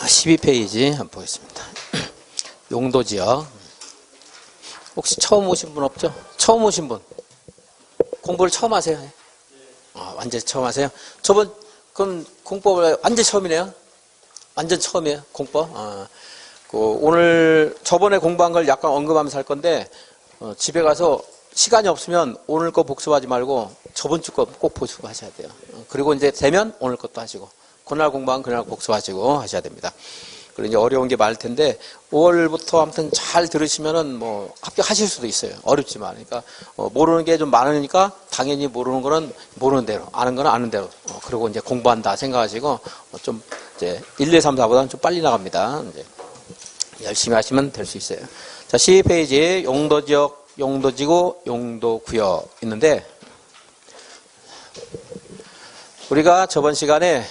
12페이지 한번 보겠습니다. 용도지역. 혹시 처음 오신 분 없죠? 처음 오신 분. 공부를 처음 하세요? 완전 처음 하세요? 저번, 그럼 공법을 완전 처음이네요? 완전 처음이에요? 공법? 오늘, 저번에 공부한 걸 약간 언급하면서 할 건데, 집에 가서 시간이 없으면 오늘 거 복습하지 말고 저번 주 거 꼭 복습하셔야 돼요. 그리고 이제 되면 오늘 것도 하시고, 그날 공부한 그날 복습하시고 하셔야 됩니다. 그리고 이제 어려운 게 많을 텐데 5월부터 아무튼 잘 들으시면은 뭐 합격하실 수도 있어요. 어렵지만. 그러니까 모르는 게 좀 많으니까 당연히 모르는 거는 모르는 대로, 아는 거는 아는 대로. 그리고 이제 공부한다 생각하시고 좀 이제 1, 2, 3, 4보다는 좀 빨리 나갑니다. 이제 열심히 하시면 될 수 있어요. 자, 12페이지 용도지역, 용도지구, 용도구역 있는데 우리가 저번 시간에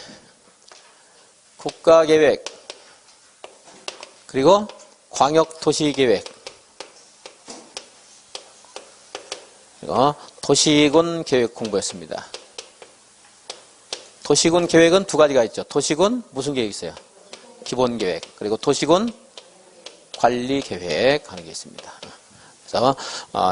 국가계획 그리고 광역도시계획 그리고 도시군 계획 공부했습니다. 도시군 계획은 두 가지가 있죠. 도시군 무슨 계획이 있어요? 기본계획 그리고 도시군 관리계획 하는 게 있습니다. 그래서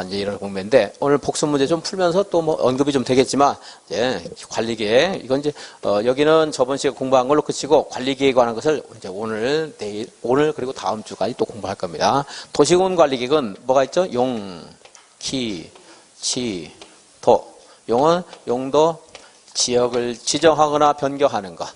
이제 이런 공부인데 오늘 복습 문제 좀 풀면서 또 뭐 언급이 좀 되겠지만 이제 관리계획 이건 이제 여기는 저번 시간에 공부한 걸로 그치고 관리계획에 관한 것을 이제 오늘 내일 오늘 그리고 다음 주까지 또 공부할 겁니다. 도시군 관리계획은 뭐가 있죠? 용, 기, 지, 도. 용은 용도 지역을 지정하거나 변경하는 것.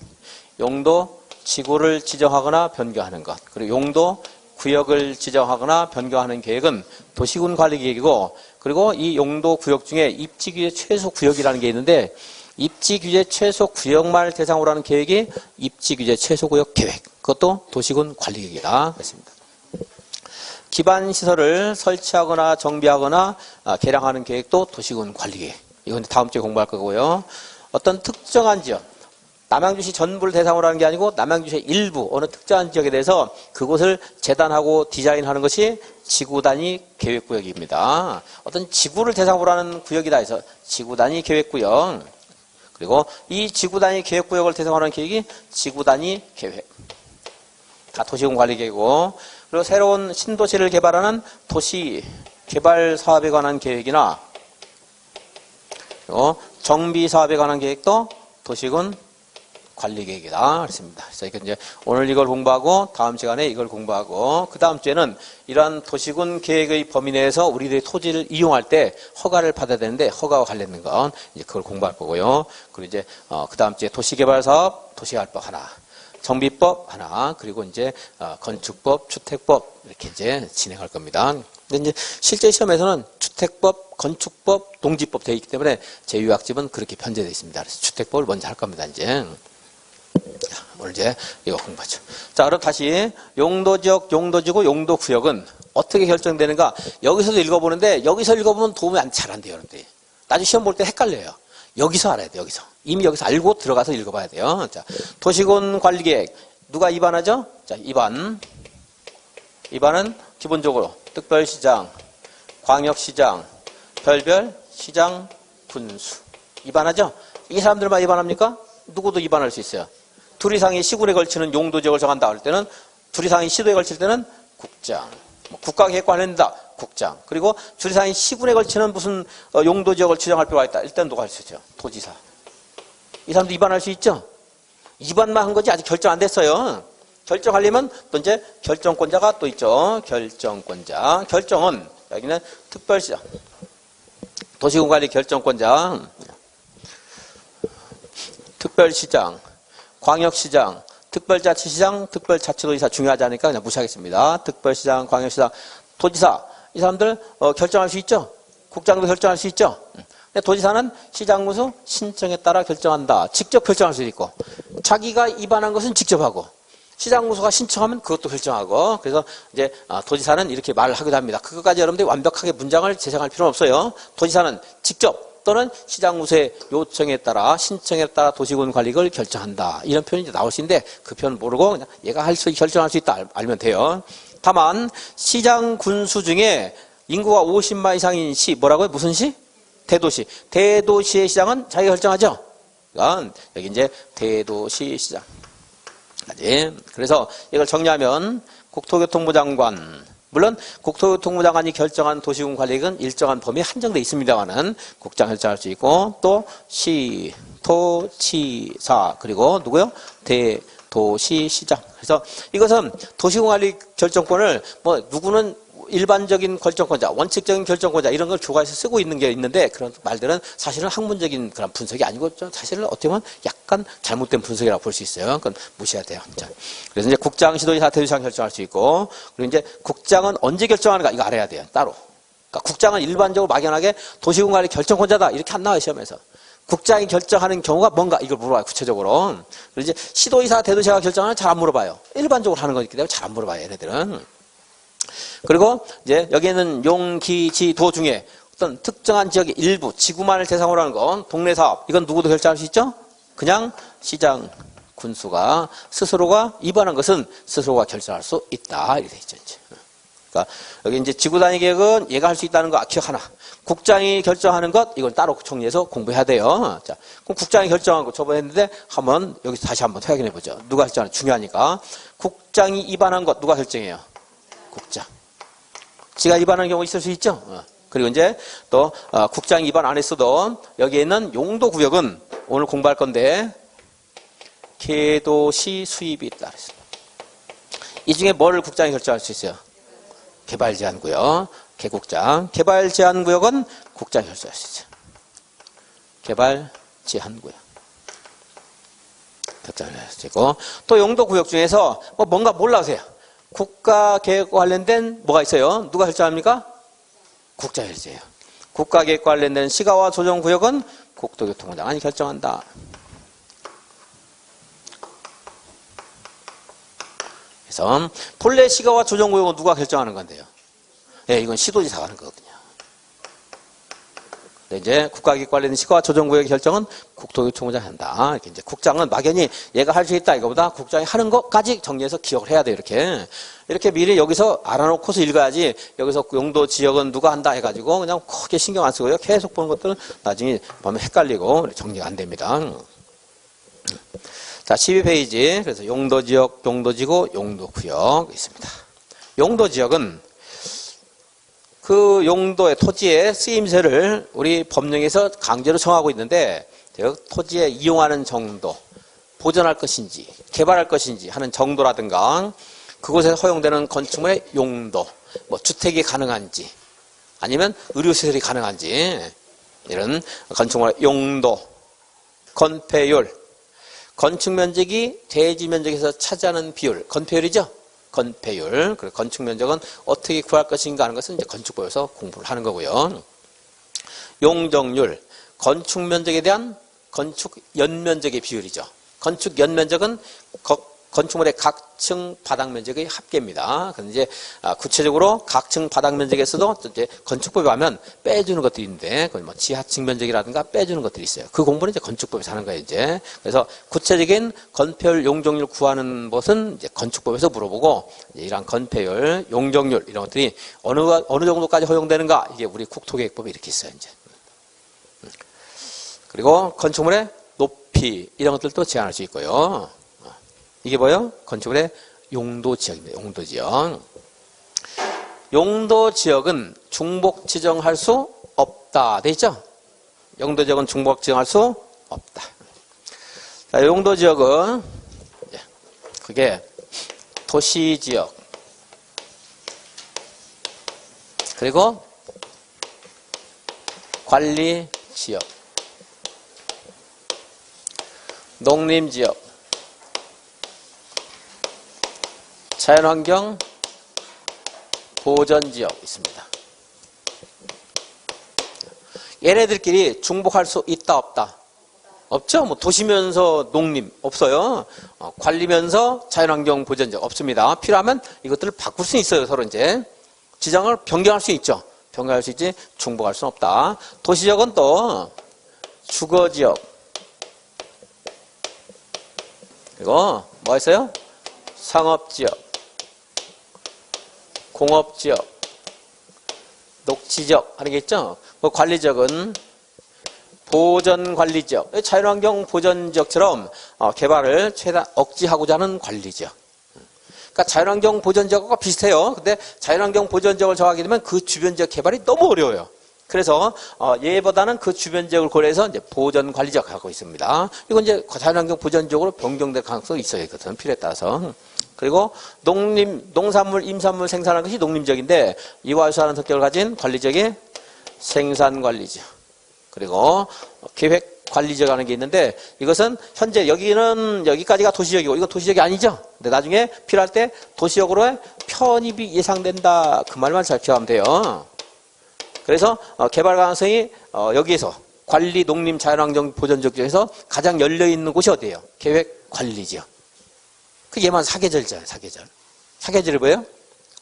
용도 지구를 지정하거나 변경하는 것. 그리고 용도 구역을 지정하거나 변경하는 계획은 도시군 관리계획이고 그리고 이 용도 구역 중에 입지규제 최소 구역이라는 게 있는데 입지규제 최소 구역만을 대상으로 하는 계획이 입지규제 최소구역 계획 그것도 도시군 관리계획이다 그렇습니다. 기반시설을 설치하거나 정비하거나 개량하는 계획도 도시군 관리계획 이건 다음 주에 공부할 거고요. 어떤 특정한 지역 남양주시 전부를 대상으로 하는 게 아니고 남양주시의 일부 어느 특정한 지역에 대해서 그곳을 재단하고 디자인하는 것이 지구단위 계획구역입니다. 어떤 지구를 대상으로 하는 구역이다 해서 지구단위 계획구역 그리고 이 지구단위 계획구역을 대상으로 하는 계획이 지구단위 계획 다 도시군 관리계획이고 그리고 새로운 신도시를 개발하는 도시 개발 사업에 관한 계획이나 그리고 정비 사업에 관한 계획도 도시군 관리계획이다. 그렇습니다. 그래서 이제 오늘 이걸 공부하고 다음 시간에 이걸 공부하고 그 다음 주에는 이러한 도시군 계획의 범위 내에서 우리들이 토지를 이용할 때 허가를 받아야 되는데 허가와 관련된 건 이제 그걸 공부할 거고요. 그리고 이제 그 다음 주에 도시개발사업, 도시개발법 하나, 정비법 하나, 그리고 이제 건축법, 주택법 이렇게 이제 진행할 겁니다. 근데 이제 실제 시험에서는 주택법, 건축법, 농지법 되어 있기 때문에 제 유학집은 그렇게 편제되어 있습니다. 그래서 주택법을 먼저 할 겁니다. 이제. 오늘 이제 이거 공부하죠. 자, 그럼 다시 용도지역, 용도지구, 용도구역은 어떻게 결정되는가? 여기서도 읽어보는데 여기서 읽어보면 도움이 잘 안 돼요. 여러분들이. 나중에 시험 볼 때 헷갈려요. 여기서 알아야 돼요. 여기서. 이미 여기서 알고 들어가서 읽어봐야 돼요. 자, 도시군 관리계획 누가 입안하죠? 자, 입안. 입안은 기본적으로 특별시장, 광역시장, 별별 시장, 군수. 입안하죠? 이 사람들만 입안합니까? 누구도 입안할 수 있어요. 둘 이상의 시군에 걸치는 용도지역을 정한다 할 때는 둘 이상의 시도에 걸칠 때는 국장. 국가계획 관련된다. 국장. 그리고 둘 이상의 시군에 걸치는 무슨 용도지역을 지정할 필요가 있다. 일단 누가 할 수 있죠? 도지사. 이 사람도 입안할 수 있죠? 입안만 한 거지 아직 결정 안 됐어요. 결정하려면 또 이제 결정권자가 또 있죠. 결정권자. 결정은 여기는 특별시장. 도시군관리 결정권자. 특별시장. 광역시장, 특별자치시장, 특별자치도지사 중요하지 않으니까 그냥 무시하겠습니다. 특별시장, 광역시장, 도지사 이 사람들 결정할 수 있죠. 국장도 결정할 수 있죠. 근데 도지사는 시장무수 신청에 따라 결정한다. 직접 결정할 수도 있고 자기가 입안한 것은 직접 하고 시장무수가 신청하면 그것도 결정하고 그래서 이제 도지사는 이렇게 말을 하기도 합니다. 그것까지 여러분들이 완벽하게 문장을 제정할 필요는 없어요. 도지사는 직접 또는 시장무수의 요청에 따라 신청에 따라 도시군 관리를 결정한다. 이런 표현이 이제 나올 수 있는데 그 표현 모르고 그냥 얘가 결정할 수 있다 알면 돼요. 다만 시장 군수 중에 인구가 50만 이상인 시 뭐라고요? 무슨 시? 대도시. 대도시의 시장은 자기가 결정하죠. 그러니까 여기 이제 대도시 시장. 여기까지. 그래서 이걸 정리하면 국토교통부 장관, 물론 국토교통부 장관이 결정한 도시군 관리계획은 일정한 범위에 한정되어 있습니다만은 국장 결정할 수 있고 또 시, 토, 치, 사 그리고 누구요? 대도시시장. 그래서 이것은 도시군 관리 결정권을 뭐 누구는 일반적인 결정권자, 원칙적인 결정권자 이런 걸 조가해서 쓰고 있는 게 있는데 그런 말들은 사실은 학문적인 그런 분석이 아니고 사실은 어떻게 보면 약간 잘못된 분석이라고 볼 수 있어요. 그건 무시해야 돼요. 자, 그래서 이제 국장, 시도지사, 대도시장 결정할 수 있고 그리고 이제 국장은 언제 결정하는가 이거 알아야 돼요. 따로. 그러니까 국장은 일반적으로 막연하게 도시군 관리 결정권자다 이렇게 안 나와요 시험에서. 국장이 결정하는 경우가 뭔가 이걸 물어봐요 구체적으로. 그리고 이제 시도지사, 대도시가 결정하는 잘 안 물어봐요. 일반적으로 하는 거기 때문에 잘 안 물어봐요 얘네들은. 그리고 이제 여기에는 용, 기, 지, 도 중에 어떤 특정한 지역의 일부, 지구만을 대상으로 하는 건 동네 사업. 이건 누구도 결정할 수 있죠? 그냥 시장, 군수가 스스로가 입안한 것은 스스로가 결정할 수 있다. 이렇게 돼 있죠. 이제. 그러니까 여기 이제 지구 단위 계획은 얘가 할 수 있다는 거 기억 하나. 국장이 결정하는 것 이건 따로 정리해서 공부해야 돼요. 자, 그럼 국장이 결정한 거 저번에 했는데 한번 여기서 다시 한번 확인해 보죠. 누가 결정하는 중요하니까. 국장이 입안한 것 누가 결정해요? 국장. 지가 입안하는 경우 있을 수 있죠. 그리고 이제 또 국장 입안 안 했어도 여기에 있는 용도구역은 오늘 공부할 건데 개도시 수입이 있다 그랬습니다. 이 중에 뭐를 국장이 결정할 수 있어요? 개발제한구역, 개국장. 개발제한구역은 국장이 결정할 수 있어요. 개발제한구역. 결정할 수 있고 또 용도구역 중에서 뭔가 몰라세요. 국가계획과 관련된 뭐가 있어요? 누가 결정합니까? 국장이 결정해요. 국가계획과 관련된 시가와 조정구역은 국토교통부 장관이 결정한다. 그래서 본래 시가와 조정구역은 누가 결정하는 건데요? 예, 이건 시도지사가 하는 거거든요. 이제 국가계획 관련된 시가와 조정구역의 결정은 국토교통부장이 한다. 이렇게 이제 국장은 막연히 얘가 할 수 있다 이거보다 국장이 하는 것까지 정리해서 기억을 해야 돼요. 이렇게 미리 여기서 알아놓고서 읽어야지 여기서 용도 지역은 누가 한다 해가지고 그냥 크게 신경 안 쓰고요. 계속 보는 것들은 나중에 보면 헷갈리고 정리가 안 됩니다. 자, 12페이지. 그래서 용도지역, 용도지구, 용도구역 있습니다. 용도지역은 그 용도의 토지의 쓰임새를 우리 법령에서 강제로 정하고 있는데 토지에 이용하는 정도, 보존할 것인지 개발할 것인지 하는 정도라든가 그곳에서 허용되는 건축물의 용도, 뭐 주택이 가능한지 아니면 의료시설이 가능한지 이런 건축물의 용도, 건폐율, 건축면적이 대지면적에서 차지하는 비율, 건폐율이죠? 건폐율, 그리고 건축 면적은 어떻게 구할 것인가 하는 것은 이제 건축법에서 공부를 하는 거고요. 용적률, 건축 면적에 대한 건축 연면적의 비율이죠. 건축 연면적은 건축물의 각층 바닥 면적의 합계입니다. 그런데 이제 구체적으로 각층 바닥 면적에서도 이제 건축법에 하면 빼주는 것들이 있는데, 그건 뭐 지하층 면적이라든가 빼주는 것들이 있어요. 그 공부는 이제 건축법에서 하는 거예요, 이제. 그래서 구체적인 건폐율, 용적률 구하는 것은 이제 건축법에서 물어보고, 이제 이런 건폐율, 용적률 이런 것들이 어느 정도까지 허용되는가, 이게 우리 국토계획법에 이렇게 있어요, 이제. 그리고 건축물의 높이 이런 것들도 제한할 수 있고요. 이게 뭐예요? 건축물의 용도지역입니다. 용도지역. 용도지역은 중복 지정할 수 없다. 돼 있죠? 용도지역은 중복 지정할 수 없다. 자, 용도지역은 그게 도시지역 그리고 관리지역, 농림지역, 자연환경 보전지역 있습니다. 얘네들끼리 중복할 수 있다 없다? 없죠? 뭐 도시면서 농림 없어요. 관리면서 자연환경 보전지역 없습니다. 필요하면 이것들을 바꿀 수 있어요. 서로 이제 지정을 변경할 수 있죠. 변경할 수 있지 중복할 수는 없다. 도시지역은 또 주거지역 그리고 뭐 있어요? 상업지역, 공업지역, 녹지지역 하는 게 있죠. 그 관리지역은 보전관리지역, 자연환경 보전지역처럼 개발을 최대한 억제하고자 하는 관리지역. 그러니까 자연환경 보전지역과 비슷해요. 근데 자연환경 보전지역을 정하게 되면 그 주변 지역 개발이 너무 어려워요. 그래서 얘보다는 그 주변 지역을 고려해서 이제 보전관리지역 하고 있습니다. 이건 이제 자연환경 보전지역으로 변경될 가능성이 있어요. 이것은 필요에 따라서. 그리고 농산물, 임산물 생산하는 것이 농림지역인데 이와 유사한 성격을 가진 관리지역이 생산관리지역. 그리고 계획관리지역이라는 게 있는데 이것은 현재 여기까지가 도시지역이고 이건 도시지역이 아니죠. 근데 나중에 필요할 때 도시지역으로 편입이 예상된다. 그 말만 잘 기억하면 돼요. 그래서 개발 가능성이 여기에서 관리, 농림, 자연환경 보전지역 중에서 가장 열려있는 곳이 어디예요? 계획관리지역. 그 얘만 사계절이잖아요. 사계절. 사계절이 뭐예요?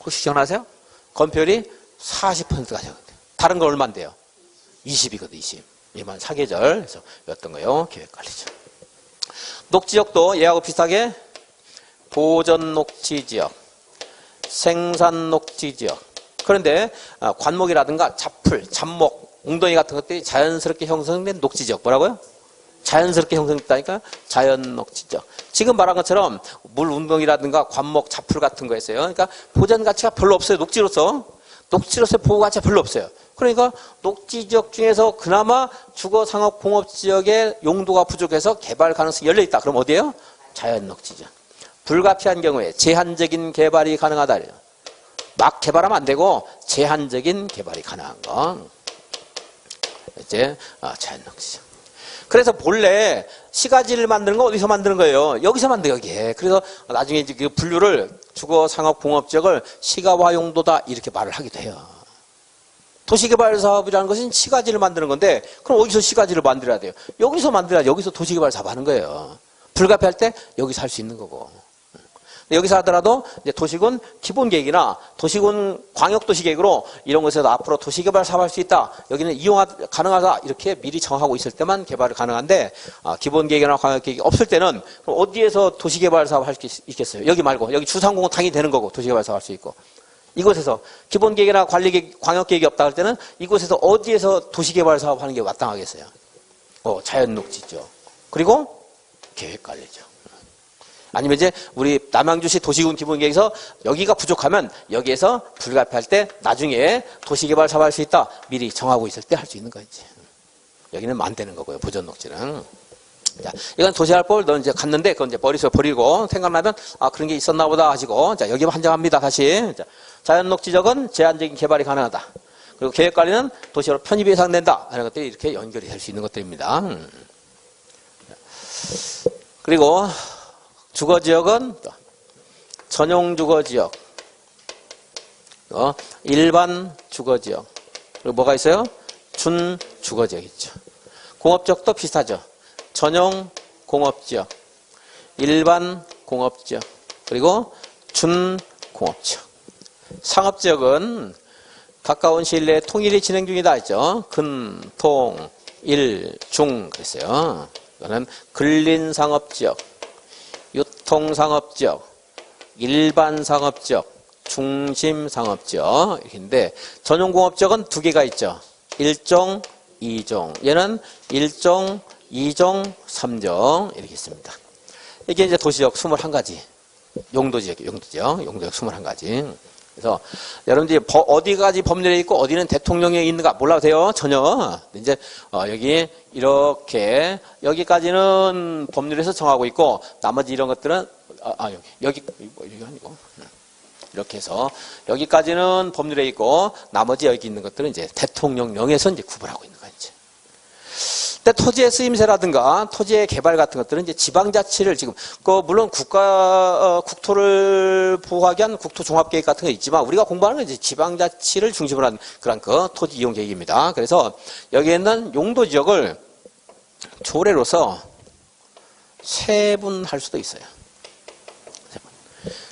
혹시 기억나세요? 건폐율이 40%가 되거든요. 다른 건 얼마인데요? 20이거든, 20. 얘만 사계절. 그래서 어떤 거요? 계획관리지역. 녹지역도 얘하고 비슷하게 보전녹지지역, 생산녹지지역. 그런데 관목이라든가 잡풀, 잡목, 웅덩이 같은 것들이 자연스럽게 형성된 녹지지역. 뭐라고요? 자연스럽게 형성됐다니까 자연녹지지역. 지금 말한 것처럼 물 웅덩이라든가 관목, 잡풀 같은 거 있어요. 그러니까 보전 가치가 별로 없어요. 녹지로서 보호 가치가 별로 없어요. 그러니까 녹지지역 중에서 그나마 주거상업공업지역의 용도가 부족해서 개발 가능성이 열려있다. 그럼 어디예요? 자연녹지지역. 불가피한 경우에 제한적인 개발이 가능하다. 막 개발하면 안 되고 제한적인 개발이 가능한 거. 이제 자연녹지지역. 그래서 본래 시가지를 만드는 건 어디서 만드는 거예요? 여기서 만들어요, 여기에. 그래서 나중에 이제 그 분류를 주거상업공업지역을 시가화 용도다 이렇게 말을 하기도 해요. 도시개발사업이라는 것은 시가지를 만드는 건데 그럼 어디서 시가지를 만들어야 돼요? 여기서 만들어야 여기서 도시개발 사업 하는 거예요. 불가피할 때 여기서 할 수 있는 거고. 여기서 하더라도 이제 도시군 기본계획이나 도시군 광역도시계획으로 이런 곳에서 앞으로 도시개발 사업할 수 있다. 여기는 가능하다. 이렇게 미리 정하고 있을 때만 개발이 가능한데 기본계획이나 광역계획이 없을 때는 그럼 어디에서 도시개발 사업할 수 있겠어요? 여기 말고 여기 주상공은 당연히 되는 거고 도시개발 사업할 수 있고 이곳에서 기본계획이나 관리계획, 광역계획이 없다 할 때는 이곳에서 어디에서 도시개발 사업하는 게 마땅하겠어요? 자연녹지죠. 그리고 계획관리죠. 아니면 이제 우리 남양주시 도시군 기본계획에서 여기가 부족하면 여기에서 불가피할 때 나중에 도시개발 사업할 수 있다. 미리 정하고 있을 때 할 수 있는 거지. 여기는 안 되는 거고요. 보전녹지는. 자, 이건 도시개발법을 너 이제 갔는데 그건 이제 머릿속에 버리고 생각나면 그런 게 있었나 보다 하시고 자, 여기만 한정합니다. 다시. 자, 자연녹지적은 제한적인 개발이 가능하다. 그리고 계획관리는 도시로 편입이 예상된다. 하는 것들이 이렇게 연결이 될 수 있는 것들입니다. 그리고 주거지역은 전용주거지역, 일반 주거지역, 그리고 뭐가 있어요? 준주거지역 있죠. 공업지역도 비슷하죠. 전용공업지역, 일반 공업지역, 그리고 준공업지역. 상업지역은 가까운 시일 내에 통일이 진행 중이다 했죠. 근, 통, 일, 중 그랬어요. 이거는 근린상업지역, 유통상업지역, 일반상업지역, 중심상업지역 이렇게인데 전용공업지역은 두 개가 있죠. 1종, 2종. 얘는 1종, 2종, 3종 이렇게 있습니다. 이게 이제 도시역 21가지. 용도지역 21가지. 그래서 여러분들이 어디까지 법률에 있고 어디는 대통령에 있는가 몰라도 돼요. 전혀. 이제 여기 이렇게 여기까지는 법률에서 정하고 있고 나머지 이런 것들은 여기 아니고 이렇게 해서 여기까지는 법률에 있고 나머지 여기 있는 것들은 이제 대통령령에서 이제 구분하고 있는 거예요. 이제. 근데 토지의 쓰임새라든가 토지의 개발 같은 것들은 이제 지방자치를 지금 물론 국토를 보호하기 위한 국토종합계획 같은 거 있지만 우리가 공부하는 건 이제 지방자치를 중심으로 한 그런 토지 이용 계획입니다. 그래서 여기에 있는 용도지역을 조례로서 세분할 수도 있어요.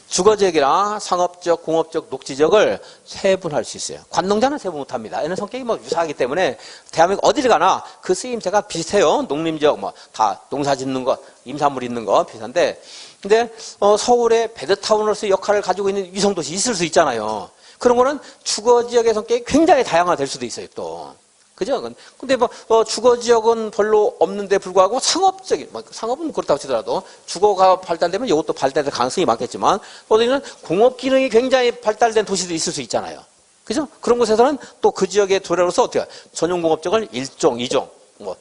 주거지역이나 상업지역, 공업지역, 녹지지역을 세분할 수 있어요. 관농자는 세분 못합니다. 얘는 성격이 유사하기 때문에 대한민국 어디를 가나 그 쓰임새가 비슷해요. 농림지역 다 농사짓는 것, 임산물 있는 거 비슷한데 근데 서울의 베드타운으로서 역할을 가지고 있는 위성도시 있을 수 있잖아요. 그런 거는 주거지역의 성격이 굉장히 다양화될 수도 있어요. 또 그죠? 근데 주거 지역은 별로 없는데 불구하고 상업적인, 상업은 그렇다고 치더라도 주거가 발달되면 이것도 발달될 가능성이 많겠지만, 어디는 공업 기능이 굉장히 발달된 도시도 있을 수 있잖아요. 그죠? 그런 곳에서는 또 그 지역의 조례로서 어떻게, 전용 공업적을 1종, 2종,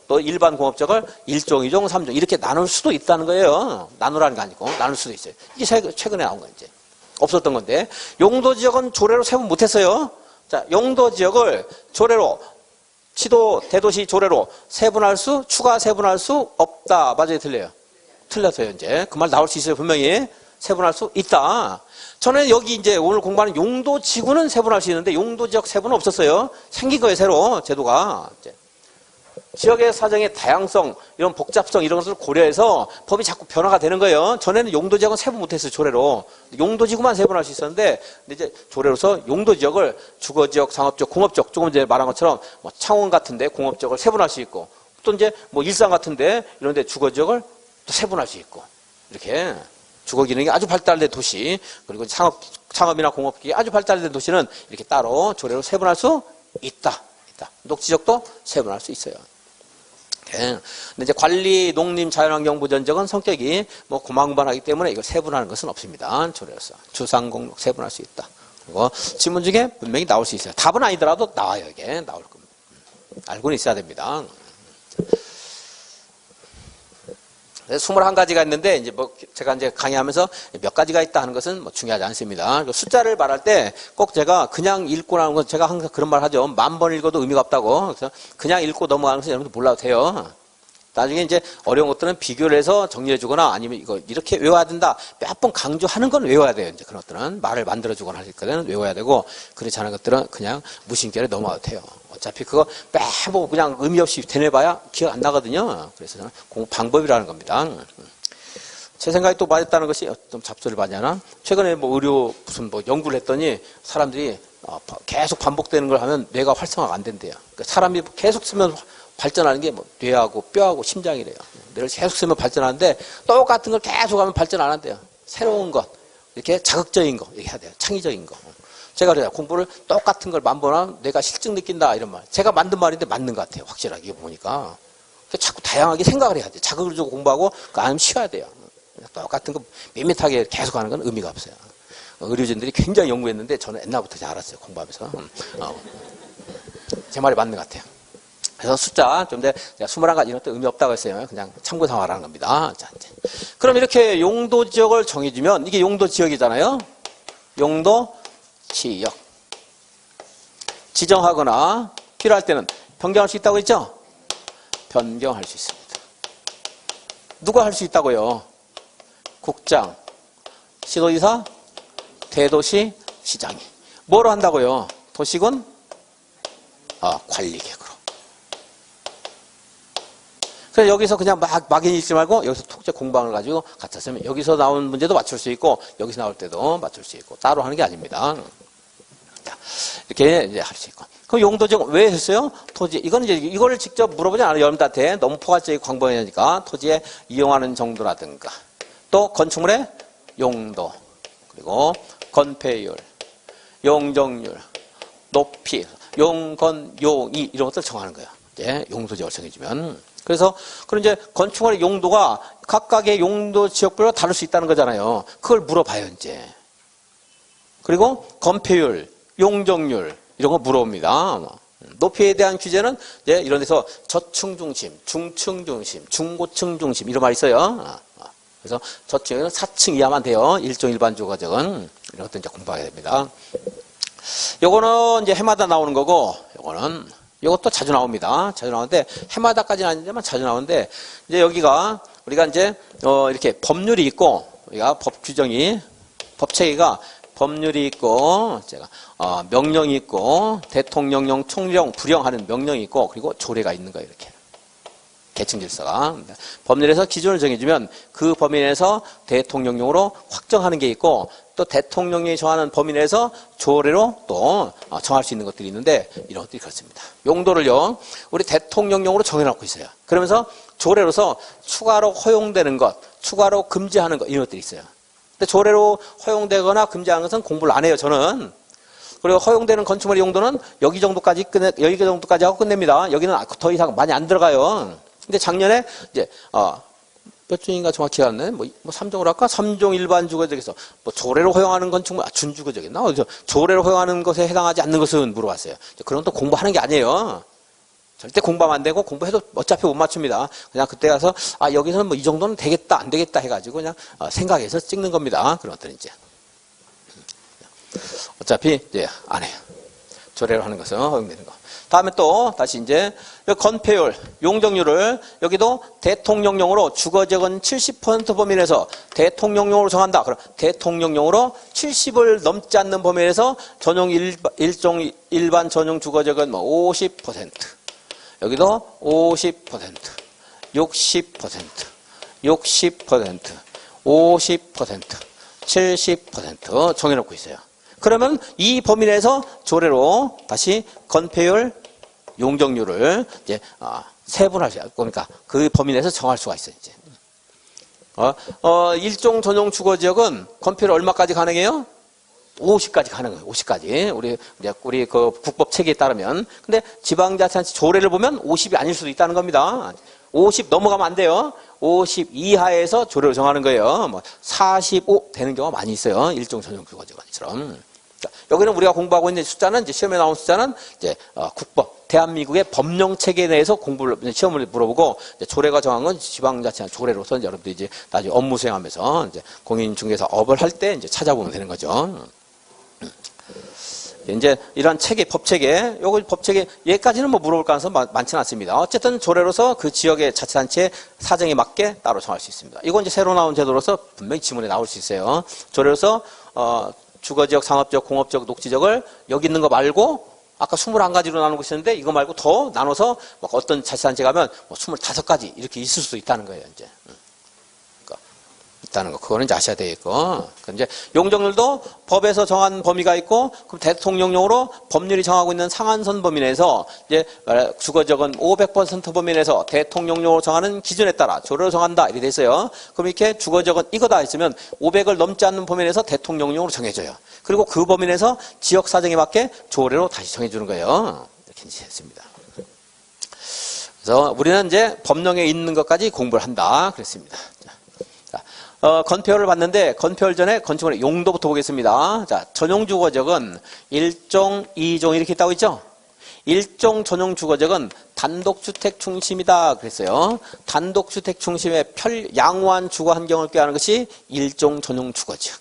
또 일반 공업적을 1종, 2종, 3종, 이렇게 나눌 수도 있다는 거예요. 나누라는 게 아니고, 나눌 수도 있어요. 이게 최근에 나온 거예요, 이제. 없었던 건데, 용도 지역은 조례로 세분 못했어요. 자, 용도 지역을 조례로, 시도, 대도시 조례로 세분할 수, 추가 세분할 수 없다. 맞아요, 틀려요? 틀렸어요, 이제. 그 말 나올 수 있어요, 분명히. 세분할 수 있다. 저는 여기 이제 오늘 공부하는 용도 지구는 세분할 수 있는데, 용도 지역 세분은 없었어요. 생긴 거예요, 새로, 제도가. 이제. 지역의 사정의 다양성, 이런 복잡성, 이런 것을 고려해서 법이 자꾸 변화가 되는 거예요. 전에는 용도 지역은 세분 못했어요, 조례로. 용도 지구만 세분할 수 있었는데, 이제 조례로서 용도 지역을 주거 지역, 상업 지역, 공업 지역, 조금 전에 말한 것처럼 창원 같은데 공업 지역을 세분할 수 있고, 또 이제 일산 같은데 이런데 주거 지역을 또 세분할 수 있고, 이렇게 주거 기능이 아주 발달된 도시, 그리고 상업이나 공업이 아주 발달된 도시는 이렇게 따로 조례로 세분할 수 있다. 녹지 지역도 세분할 수 있어요. 근데 이제 관리, 농림, 자연환경보전적은 성격이 고만고만하기 때문에 이걸 세분하는 것은 없습니다. 조례로서. 주상공록 세분할 수 있다. 그리고 지문 중에 분명히 나올 수 있어요. 답은 아니더라도 나와요, 이게. 나올 겁니다. 알고는 있어야 됩니다. 21가지가 있는데, 이제 제가 이제 강의하면서 몇 가지가 있다 하는 것은 중요하지 않습니다. 숫자를 말할 때 꼭 제가 그냥 읽고 나오는 건 제가 항상 그런 말 하죠. 10,000번 읽어도 의미가 없다고. 그래서 그냥 읽고 넘어가는 것은 여러분들 몰라도 돼요. 나중에 이제 어려운 것들은 비교를 해서 정리해 주거나 아니면 이거 이렇게 외워야 된다. 몇 번 강조하는 건 외워야 돼요. 이제 그런 것들은 말을 만들어 주거나 할 때는 외워야 되고, 그렇지 않은 것들은 그냥 무심결에 넘어가도 돼요. 어차피 그거 빼보고 그냥 의미 없이 되뇌봐야 기억 안 나거든요. 그래서 저는 공부 방법이라는 겁니다. 제 생각에 또 맞았다는 것이 좀 잡소리를 많이 하나? 최근에 의료 무슨 연구를 했더니 사람들이 계속 반복되는 걸 하면 뇌가 활성화가 안 된대요. 그러니까 사람이 계속 쓰면 발전하는 게 뇌하고 뼈하고 심장이래요. 뇌를 계속 쓰면 발전하는데 똑같은 걸 계속 하면 발전 안 한대요. 새로운 것, 이렇게 자극적인 거, 이렇게 해야 돼요. 창의적인 거. 제가 그래요. 공부를 똑같은 걸 10,000번 하면 내가 실증 느낀다, 이런 말. 제가 만든 말인데 맞는 것 같아요. 확실하게 보니까. 자꾸 다양하게 생각을 해야 돼요. 자극을 주고 공부하고, 아니면 쉬어야 돼요. 똑같은 거 밋밋하게 계속 하는 건 의미가 없어요. 의료진들이 굉장히 연구했는데 저는 옛날부터 잘 알았어요. 공부하면서. 제 말이 맞는 것 같아요. 그래서 숫자, 좀 더 21가지 이런 것도 의미 없다고 했어요. 그냥 참고 삼아라는 겁니다. 자, 이제. 그럼 이렇게 용도 지역을 정해주면, 이게 용도 지역이잖아요. 용도 지역. 지정하거나 필요할 때는 변경할 수 있다고 했죠? 변경할 수 있습니다. 누가 할 수 있다고요? 국장, 시도지사, 대도시, 시장이. 뭐로 한다고요? 도시군? 관리계획으로. 그래서 여기서 그냥 막연히 읽지 말고 여기서 통째 공방을 가지고 같이 쓰면 여기서 나온 문제도 맞출 수 있고 여기서 나올 때도 맞출 수 있고 따로 하는 게 아닙니다. 자, 이렇게 이제 할 수 있고. 그럼 용도지역 왜 했어요? 토지. 이거는 이제 이거를 직접 물어보지 않아요. 여러분들한테 너무 포괄적인 광범위하니까 토지에 이용하는 정도라든가 또 건축물의 용도 그리고 건폐율, 용적률, 높이, 용건, 용이 이런 것들 정하는 거예요. 이제 용도지역을 정해주면. 그래서 그런 이제 건축물의 용도가 각각의 용도 지역별로 다를 수 있다는 거잖아요. 그걸 물어봐요, 이제. 그리고 건폐율, 용적률 이런 거 물어봅니다. 높이에 대한 규제는 이제 이런 데서 저층 중심, 중층 중심, 중고층 중심 이런 말이 있어요. 그래서 저층에는 4층 이하만 돼요. 일종 일반 주거 과정은 이런 것도 이제 공부하게 됩니다. 요거는 이제 해마다 나오는 거고, 요거는 이것도 자주 나옵니다. 자주 나오는데 해마다까지는 아니지만 자주 나오는데 이제 여기가 우리가 이제 이렇게 법률이 있고 우리가 법 규정이 법 체계가 법률이 있고 제가 명령이 있고 대통령령, 총령, 부령하는 명령이 있고 그리고 조례가 있는 거예요. 이렇게 계층 질서가 법률에서 기준을 정해주면 그 범위 내에서 대통령령으로 확정하는 게 있고 또 대통령령이 정하는 범위 내에서 조례로 또 정할 수 있는 것들이 있는데 이런 것들이 그렇습니다. 용도를요 우리 대통령령으로 정해놓고 있어요. 그러면서 조례로서 추가로 허용되는 것, 추가로 금지하는 것 이런 것들이 있어요. 근데 조례로 허용되거나 금지하는 것은 공부를 안 해요. 저는 그리고 허용되는 건축물의 용도는 여기 정도까지 하고 끝냅니다. 여기는 더 이상 많이 안 들어가요. 근데 작년에 이제 몇 종인가 정확히 않네. 뭐 3종으로 할까? 3종 일반 주거지역에서 뭐 조례로 허용하는 건축물, 준주거지역이나? 조례로 허용하는 것에 해당하지 않는 것은 물어봤어요. 그런 건 또 공부하는 게 아니에요. 절대 공부하면 안 되고 공부해도 어차피 못 맞춥니다. 그냥 그때 가서 여기서는 뭐 이 정도는 되겠다 안 되겠다 해가지고 그냥 생각해서 찍는 겁니다. 그런 것들은 이제 어차피 이제 안 해요. 조례로 하는 것은 허용되는 거. 다음에 또 다시 이제 건폐율, 용적률을 여기도 대통령령으로 주거지역은 70% 범위 내에서 대통령령으로 정한다. 그럼 대통령령으로 70을 넘지 않는 범위 내에서 전용 일종 일반 전용 주거지역은 뭐 50%. 여기도 50%, 60%, 60%, 50%, 70% 정해놓고 있어요. 그러면 이 범위 내에서 조례로 다시 건폐율, 용적률을 이제 세분할 수, 그러니까 그 범위 내에서 정할 수가 있어요. 이제 일종 전용 주거지역은 건폐율 얼마까지 가능해요? 50까지 가능해요. 50까지. 우리 그 국법 체계에 따르면. 근데 지방자치단체 조례를 보면 50이 아닐 수도 있다는 겁니다. 50 넘어가면 안 돼요. 50 이하에서 조례를 정하는 거예요. 뭐 45 되는 경우가 많이 있어요. 일종 전용 주거지역처럼. 여기는 우리가 공부하고 있는 숫자는 이제 시험에 나온 숫자는 이제 국법, 대한민국의 법령 체계 내에서 시험을 물어보고 이제 조례가 정한 건 지방자치단 조례로서 여러분들이 이제 나중에 업무 수행하면서 이제 공인중개사업을 할 때 이제 찾아보면 되는 거죠. 이제 이런 체계, 법체계, 요거 법체계, 얘까지는 뭐 물어볼 가능성은 많지는 않습니다. 어쨌든 조례로서 그 지역의 자치단체 사정에 맞게 따로 정할 수 있습니다. 이건 이제 새로 나온 제도로서 분명히 지문에 나올 수 있어요. 조례로서, 주거지역, 상업지역, 공업지역, 녹지지역을 여기 있는 거 말고 아까 21가지로 나누고 있었는데 이거 말고 더 나눠서 뭐 어떤 자치단체 가면 뭐 25가지 이렇게 있을 수도 있다는 거예요, 이제. 있다는 거. 그거는 이제 아셔야 되겠고. 이제 용적률도 법에서 정한 범위가 있고, 그럼 대통령령으로 법률이 정하고 있는 상한선 범위 내에서 이제 주거지역은 500% 범위 내에서 대통령령으로 정하는 기준에 따라 조례로 정한다. 이렇게 돼 있어요. 그럼 이렇게 주거지역은 이거다 했으면 500을 넘지 않는 범위 내에서 대통령령으로 정해져요. 그리고 그 범위 내에서 지역 사정에 맞게 조례로 다시 정해주는 거예요. 이렇게 이제 했습니다. 그래서 우리는 이제 법령에 있는 것까지 공부를 한다. 그랬습니다. 건폐율을 봤는데 건폐율 전에 건축물의 용도부터 보겠습니다. 자, 전용 주거지역은 1종, 2종 이렇게 있다고 있죠? 1종 전용 주거지역은 단독주택 중심이다 그랬어요. 단독주택 중심의 양호한 주거 환경을 꾀하는 것이 1종 전용 주거지역.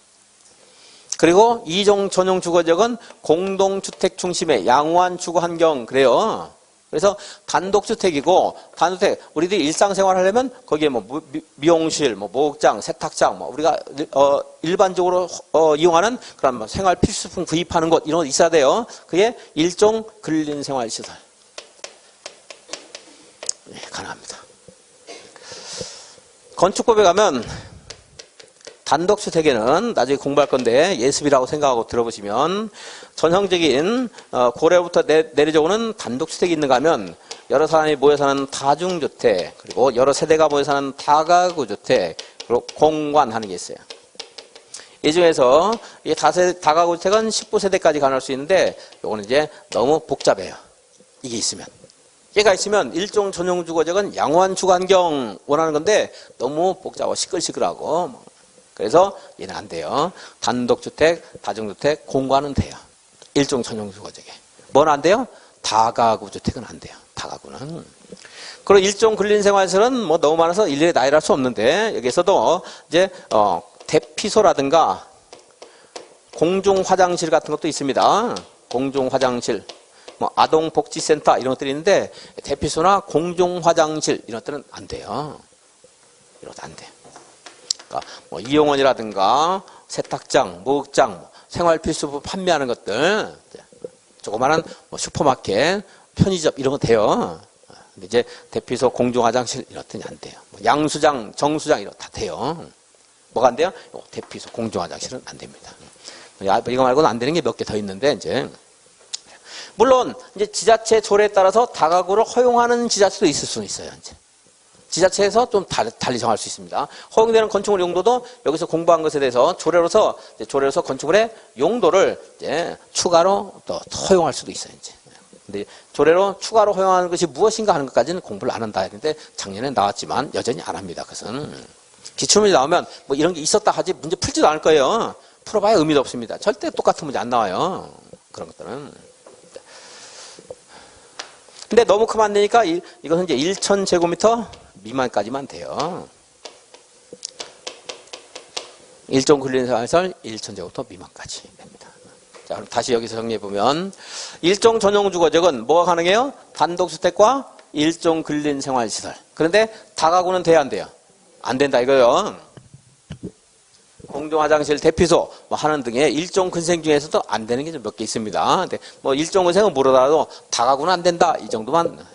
그리고 2종 전용 주거지역은 공동주택 중심의 양호한 주거 환경 그래요. 그래서 단독주택이고, 단독주택, 우리들이 일상생활 하려면 거기에 뭐 미용실, 뭐 목욕장, 세탁장, 뭐 우리가 일반적으로 이용하는 그런 뭐 생활 필수품 구입하는 곳 이런 거 있어야 돼요. 그게 일종 근린생활시설. 네, 가능합니다. 건축법에 가면 단독주택에는 나중에 공부할 건데 예습이라고 생각하고 들어보시면 전형적인 고려부터 내려져 오는 단독주택이 있는가 하면 여러 사람이 모여 사는 다중주택 그리고 여러 세대가 모여 사는 다가구주택 그리고 공관하는 게 있어요. 이 중에서 이 다가구주택은 19세대까지 가능할 수 있는데 요거는 이제 너무 복잡해요. 이게 있으면. 얘가 있으면 일종 전용 주거지역은 양호한 주거 환경 원하는 건데 너무 복잡하고 시끌시끌하고 그래서 얘는 안 돼요. 단독주택, 다중주택, 공관은 돼요. 일종 전용 주거지역에. 뭐는 안 돼요? 다가구 주택은 안 돼요. 다가구는. 그리고 일종 근린생활시설은 뭐 너무 많아서 일일이 나열할 수 없는데 여기서도 이제 대피소라든가 공중 화장실 같은 것도 있습니다. 공중 화장실, 뭐 아동복지센터 이런 것들이 있는데 대피소나 공중 화장실 이런 것들은 안 돼요. 이런 것도 안 돼요. 뭐 이용원이라든가 세탁장, 목욕장, 뭐 생활필수품 판매하는 것들, 조그마한 뭐 슈퍼마켓, 편의점 이런 거 돼요. 근데 이제 대피소, 공중화장실 이런 것들이 안 돼요. 뭐 양수장, 정수장 이런 거 다 돼요. 뭐가 안 돼요? 대피소, 공중화장실은 안 됩니다. 이거 말고는 안 되는 게 몇 개 더 있는데 이제 물론 이제 지자체 조례에 따라서 다가구를 허용하는 지자체도 있을 수는 있어요. 이제. 지자체에서 좀 달리 정할 수 있습니다. 허용되는 건축물 용도도 여기서 공부한 것에 대해서 조례로서 건축물의 용도를 이제 추가로 또 허용할 수도 있어요. 이제. 근데 조례로 추가로 허용하는 것이 무엇인가 하는 것까지는 공부를 안 한다 했는데 작년에 나왔지만 여전히 안 합니다. 그것은 기출문제 나오면 뭐 이런 게 있었다 하지 문제 풀지도 않을 거예요. 풀어봐야 의미도 없습니다. 절대 똑같은 문제 안 나와요. 그런 것들은. 근데 너무 크면 안 되니까 이것은 이제 1,000제곱미터 미만까지만 돼요. 1종 근린생활시설 1,000제곱미터 미만까지 됩니다. 자, 그럼 다시 여기서 정리해보면 일종 전용주거지역은 뭐가 가능해요? 단독주택과 일종 근린생활시설. 그런데 다가구는 돼야 안 돼요? 안 된다 이거요. 공중화장실, 대피소 뭐 하는 등의 일종 근생 중에서도 안 되는 게 좀 몇 개 있습니다. 근데 뭐 일종 근생은 모르더라도 다가구는 안 된다 이 정도만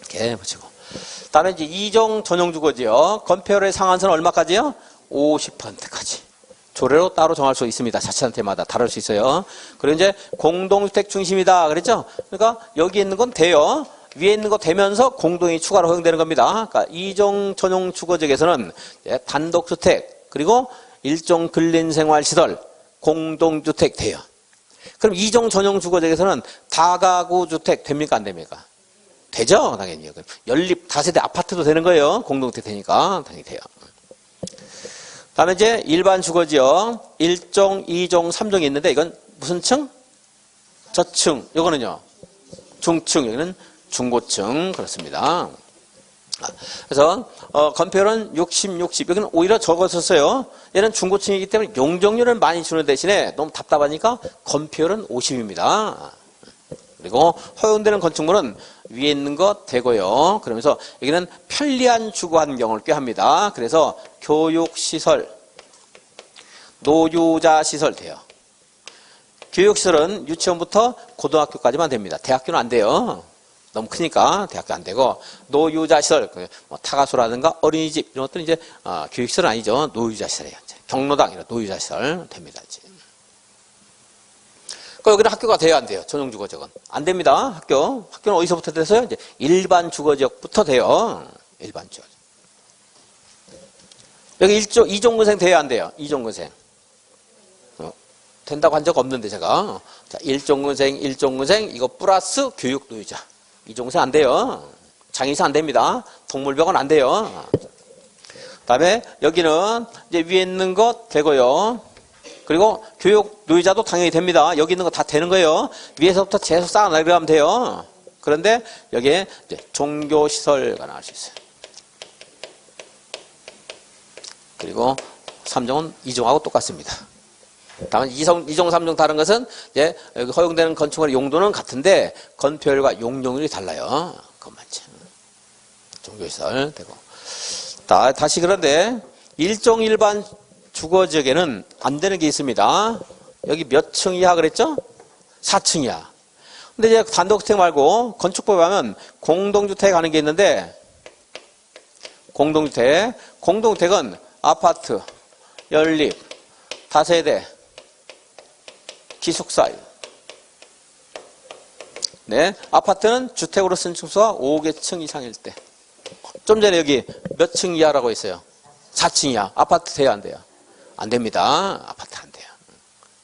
이렇게 보시고. 다음에 이제 이종 전용주거지역 건폐율의 상한선은 얼마까지요? 50%까지. 조례로 따로 정할 수 있습니다. 자치단체마다 다를 수 있어요. 그리고 이제 공동주택 중심이다 그랬죠? 그러니까 여기 있는 건 돼요. 위에 있는 거 되면서 공동이 추가로 허용되는 겁니다. 그러니까 이종 전용 주거지역에서는 단독주택 그리고 일종 근린생활시설 공동주택 돼요. 그럼 이종 전용 주거지역에서는 다가구 주택 됩니까 안 됩니까? 되죠 당연히. 연립 다세대 아파트도 되는 거예요. 공동주택 되니까 당연히 돼요. 다음에 이제 일반 주거지역 1종, 2종, 3종이 있는데 이건 무슨 층? 저층. 이거는요 중층. 여기는 중고층. 그렇습니다. 그래서 건폐율은 60, 60. 여기는 오히려 적었었어요. 얘는 중고층이기 때문에 용적률을 많이 주는 대신에 너무 답답하니까 건폐율은 50입니다. 그리고 허용되는 건축물은 위에 있는 것 되고요. 그러면서 여기는 편리한 주거 환경을 꾀합니다. 그래서 교육시설, 노유자시설 돼요. 교육시설은 유치원부터 고등학교까지만 됩니다. 대학교는 안 돼요. 너무 크니까 대학교 안 되고. 노유자시설, 뭐 타가소라든가 어린이집 이런 것들은 이제 교육시설은 아니죠. 노유자시설이에요. 경로당 이런 노유자시설 됩니다. 이제. 여기는 학교가 돼야 안 돼요. 전용주거지역은. 안 됩니다. 학교는 어디서부터 돼서요? 이제 일반 주거지역부터 돼요. 일반 주거지역. 여기 2종근생 돼야 안 돼요. 2종근생. 된다고 한 적 없는데 제가. 자, 1종근생, 이거 플러스 교육 노유자. 2종근생 안 돼요. 장의사 안 됩니다. 동물병원 안 돼요. 다음에 여기는 이제 위에 있는 것 되고요. 그리고 교육 노유자도 당연히 됩니다. 여기 있는 거 다 되는 거예요. 위에서부터 계속 쌓아 나가면 돼요. 그런데 여기에 이제 종교시설가 나올 수 있어요. 그리고 3종은 2종하고 똑같습니다. 다만 2종, 3종 다른 것은 이제 여기 허용되는 건축물의 용도는 같은데 건폐율과 용적률이 달라요. 그것만치. 종교시설 되고. 다시 그런데 일종 일반 주거지역에는 안 되는 게 있습니다. 여기 몇 층 이하 그랬죠? 4층 이하. 근데 이제 단독주택 말고 건축법에 하면 공동주택 하는 게 있는데 공동주택은 아파트, 연립, 다세대, 기숙사. 네, 아파트는 주택으로 쓴 층수가 5개층 이상일 때. 좀 전에 여기 몇 층 이하라고 했어요? 4층 이하. 아파트 돼야 안 돼요? 안 됩니다. 아파트 안 돼요.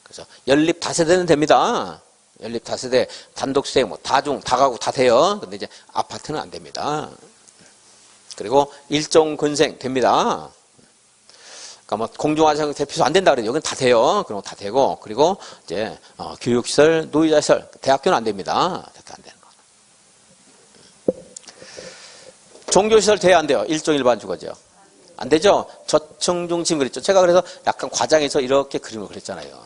그래서 연립 다세대는 됩니다. 연립 다세대, 단독주택, 뭐 다중, 다가구 다 돼요. 근데 이제 아파트는 안 됩니다. 그리고 일종 근생 됩니다. 그러니까 뭐 공중화장 대피소 안 된다 그래요. 여기는 다 돼요. 그런 거 다 되고. 그리고 이제 교육시설, 노유자시설, 대학교는 안 됩니다. 대학교 안 되는 거. 종교시설 돼야 안 돼요. 일종 일반 주거지요. 안 되죠? 저층 중심 그랬죠. 제가 그래서 약간 과장해서 이렇게 그림을 그렸잖아요.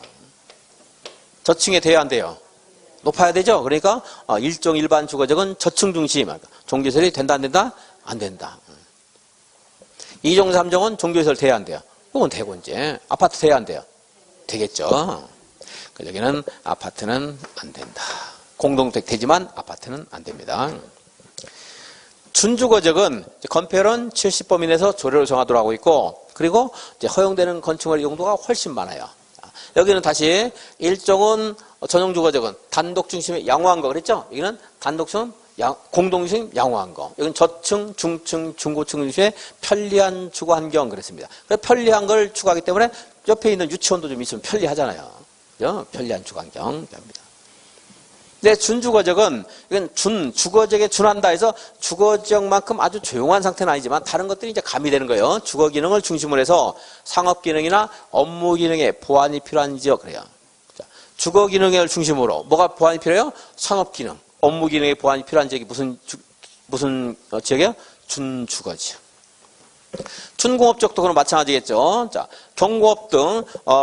저층에 돼야 안 돼요. 높아야 되죠? 그러니까 일종 일반 주거지역은 저층 중심. 종교시설이 된다 안 된다? 안 된다. 2종 3종은 종교시설 돼야 안 돼요. 그건 되고 이제 아파트 돼야 안 돼요. 되겠죠. 여기는 아파트는 안 된다. 공동주택 되지만 아파트는 안 됩니다. 준주거지역은 건폐율은 70범위 내에서 조례로 정하도록 하고 있고, 그리고 이제 허용되는 건축물 용도가 훨씬 많아요. 여기는 다시 일종은 전용주거지역은 단독 중심의 양호한 거 그랬죠? 여기는 단독수는 공동주임 양호한 거. 여기는 저층, 중층, 중고층 중에 편리한 주거 환경 그랬습니다. 그래서 편리한 걸 추구하기 때문에 옆에 있는 유치원도 좀 있으면 편리하잖아요. 그죠? 편리한 주거 환경입니다. 근데 준주거적은 이건 주거적에 준한다 해서 주거지역만큼 아주 조용한 상태는 아니지만 다른 것들이 이제 가미되는 거예요. 주거 기능을 중심으로 해서 상업 기능이나 업무 기능에 보완이 필요한 지역 그래요. 자, 주거 기능을 중심으로 뭐가 보완이 필요해요? 상업 기능, 업무 기능에 보완이 필요한 지역이 무슨 지역이에요? 준주거지역. 준공업적도 그럼 마찬가지겠죠. 자, 경공업 등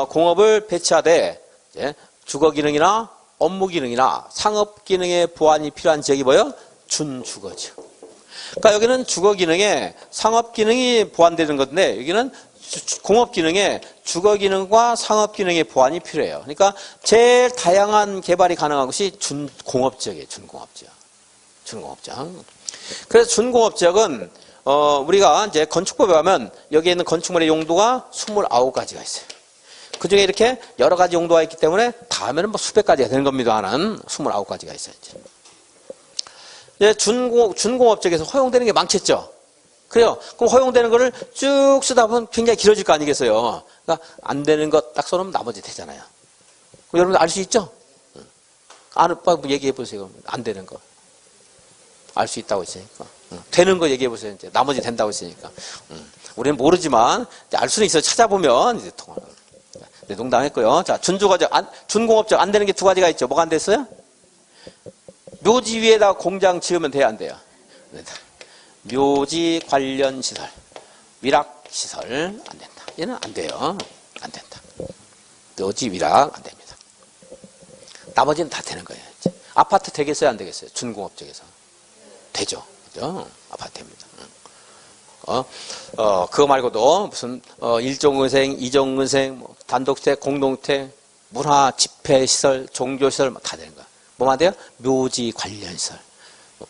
공업을 배치하되 주거 기능이나 업무 기능이나 상업 기능에 보완이 필요한 지역이 뭐예요? 준주거지역. 그러니까 여기는 주거 기능에 상업 기능이 보완되는 건데 여기는 공업 기능에 주거 기능과 상업 기능의 보완이 필요해요. 그러니까 제일 다양한 개발이 가능한 것이 준공업지역이에요. 준공업지역. 준공업지역. 그래서 준공업지역은 우리가 이제 건축법에 가면 여기에 있는 건축물의 용도가 29가지가 있어요. 그 중에 이렇게 여러 가지 용도가 있기 때문에 다음에는 뭐 수백 가지가 되는 겁니다. 하는 29가지가 있어요. 이제 준공업적에서 허용되는 게 많겠죠. 그래요. 그럼 허용되는 거를 쭉 쓰다 보면 굉장히 길어질 거 아니겠어요. 그러니까 안 되는 것 딱 써놓으면 나머지 되잖아요. 여러분 알 수 있죠? 얘기해 보세요. 안 되는 거. 알 수 있다고 했으니까. 되는 거 얘기해 보세요. 이제 나머지 된다고 했으니까. 우리는 모르지만 알 수는 있어요. 찾아보면 이제 통하는. 네, 농담했고요. 자, 준공업적 안 되는 게 두 가지가 있죠. 뭐가 안 됐어요? 묘지 위에다 공장 지으면 돼요, 안 돼요? 묘지 관련 시설, 위락 시설 안 된다. 얘는 안 돼요. 안 된다. 묘지 위락 안 됩니다. 나머지는 다 되는 거예요. 이제. 아파트 되겠어요, 안 되겠어요? 준공업적에서 되죠, 그죠? 아파트입니다. 그거 말고도 무슨 1종은생, 2종은생, 뭐 단독주택, 공동주택, 문화, 집회시설, 종교시설 다 되는 거야. 뭐만 돼요? 묘지 관련시설,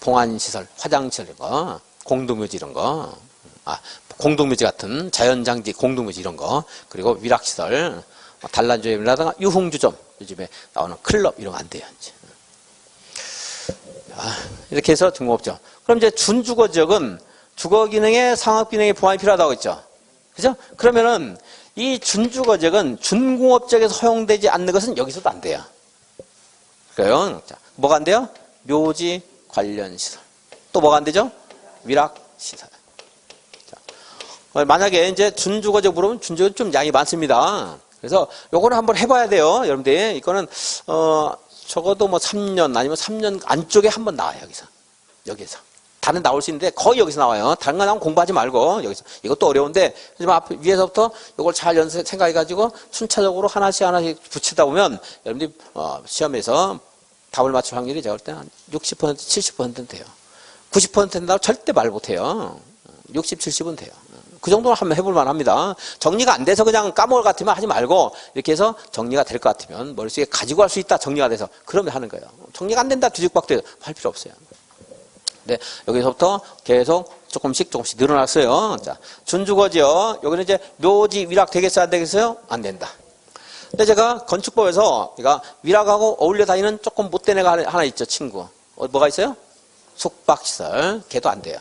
봉안시설, 화장실 이런 거, 공동묘지 이런 거, 공동묘지 같은 자연장지, 공동묘지 이런 거, 그리고 위락시설, 단란주점이라든가 유흥주점, 요즘에 나오는 클럽 이런 거 안 돼요. 이제. 이렇게 해서 준공업적. 그럼 이제 준주거지역은 주거 기능에 상업 기능에 보완이 필요하다고 했죠. 그죠? 그러면은 이 준주거지역은 준공업적에서 허용되지 않는 것은 여기서도 안 돼요. 그래요. 자, 뭐가 안 돼요? 묘지 관련 시설. 또 뭐가 안 되죠? 위락 시설. 자, 만약에 이제 준주거지역 물으면 준주거지역 좀 양이 많습니다. 그래서 요거는 한번 해봐야 돼요. 여러분들 이거는 적어도 뭐 3년 아니면 3년 안쪽에 한번 나와요. 여기서. 다른 나올 수 있는데 거의 여기서 나와요. 다른 거 나오면 공부하지 말고 여기서. 이것도 어려운데 하지만 앞에 위에서부터 이걸 잘 생각해가지고 순차적으로 하나씩 붙이다 보면 여러분들이 시험에서 답을 맞출 확률이 제가 볼 때는 한 60%, 70%는 돼요. 90% 된다고 절대 말 못해요. 60, 70은 돼요. 그 정도는 한번 해볼 만합니다. 정리가 안 돼서 그냥 까먹을 것 같으면 하지 말고 이렇게 해서 정리가 될 것 같으면 머릿속에 가지고 갈 수 있다. 정리가 돼서 그러면 하는 거예요. 정리가 안 된다. 뒤죽박죽 할 필요 없어요. 네, 여기서부터 계속 조금씩 늘어났어요. 자, 준주거지역. 여기는 이제 묘지 위락 되겠어요? 안 되겠어요? 안 된다. 근데 제가 건축법에서 위락하고 어울려 다니는 조금 못된 애가 하나 있죠, 친구. 뭐가 있어요? 숙박시설. 걔도 안 돼요.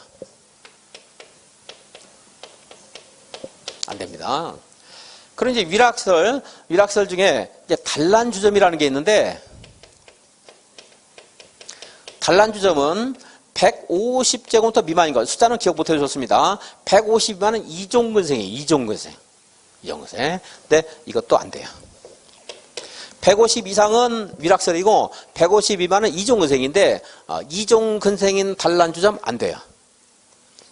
안 됩니다. 그럼 이제 위락시설 중에 이제 단란주점이라는 게 있는데, 단란주점은 150제곱미터 미만인 것. 숫자는 기억 못 해주셨습니다. 150 미만은 2종근생이에요. 2종근생. 근데 이것도 안 돼요. 150 이상은 위락설이고 150 미만은 2종근생인데 2종근생인 단란주점 안 돼요.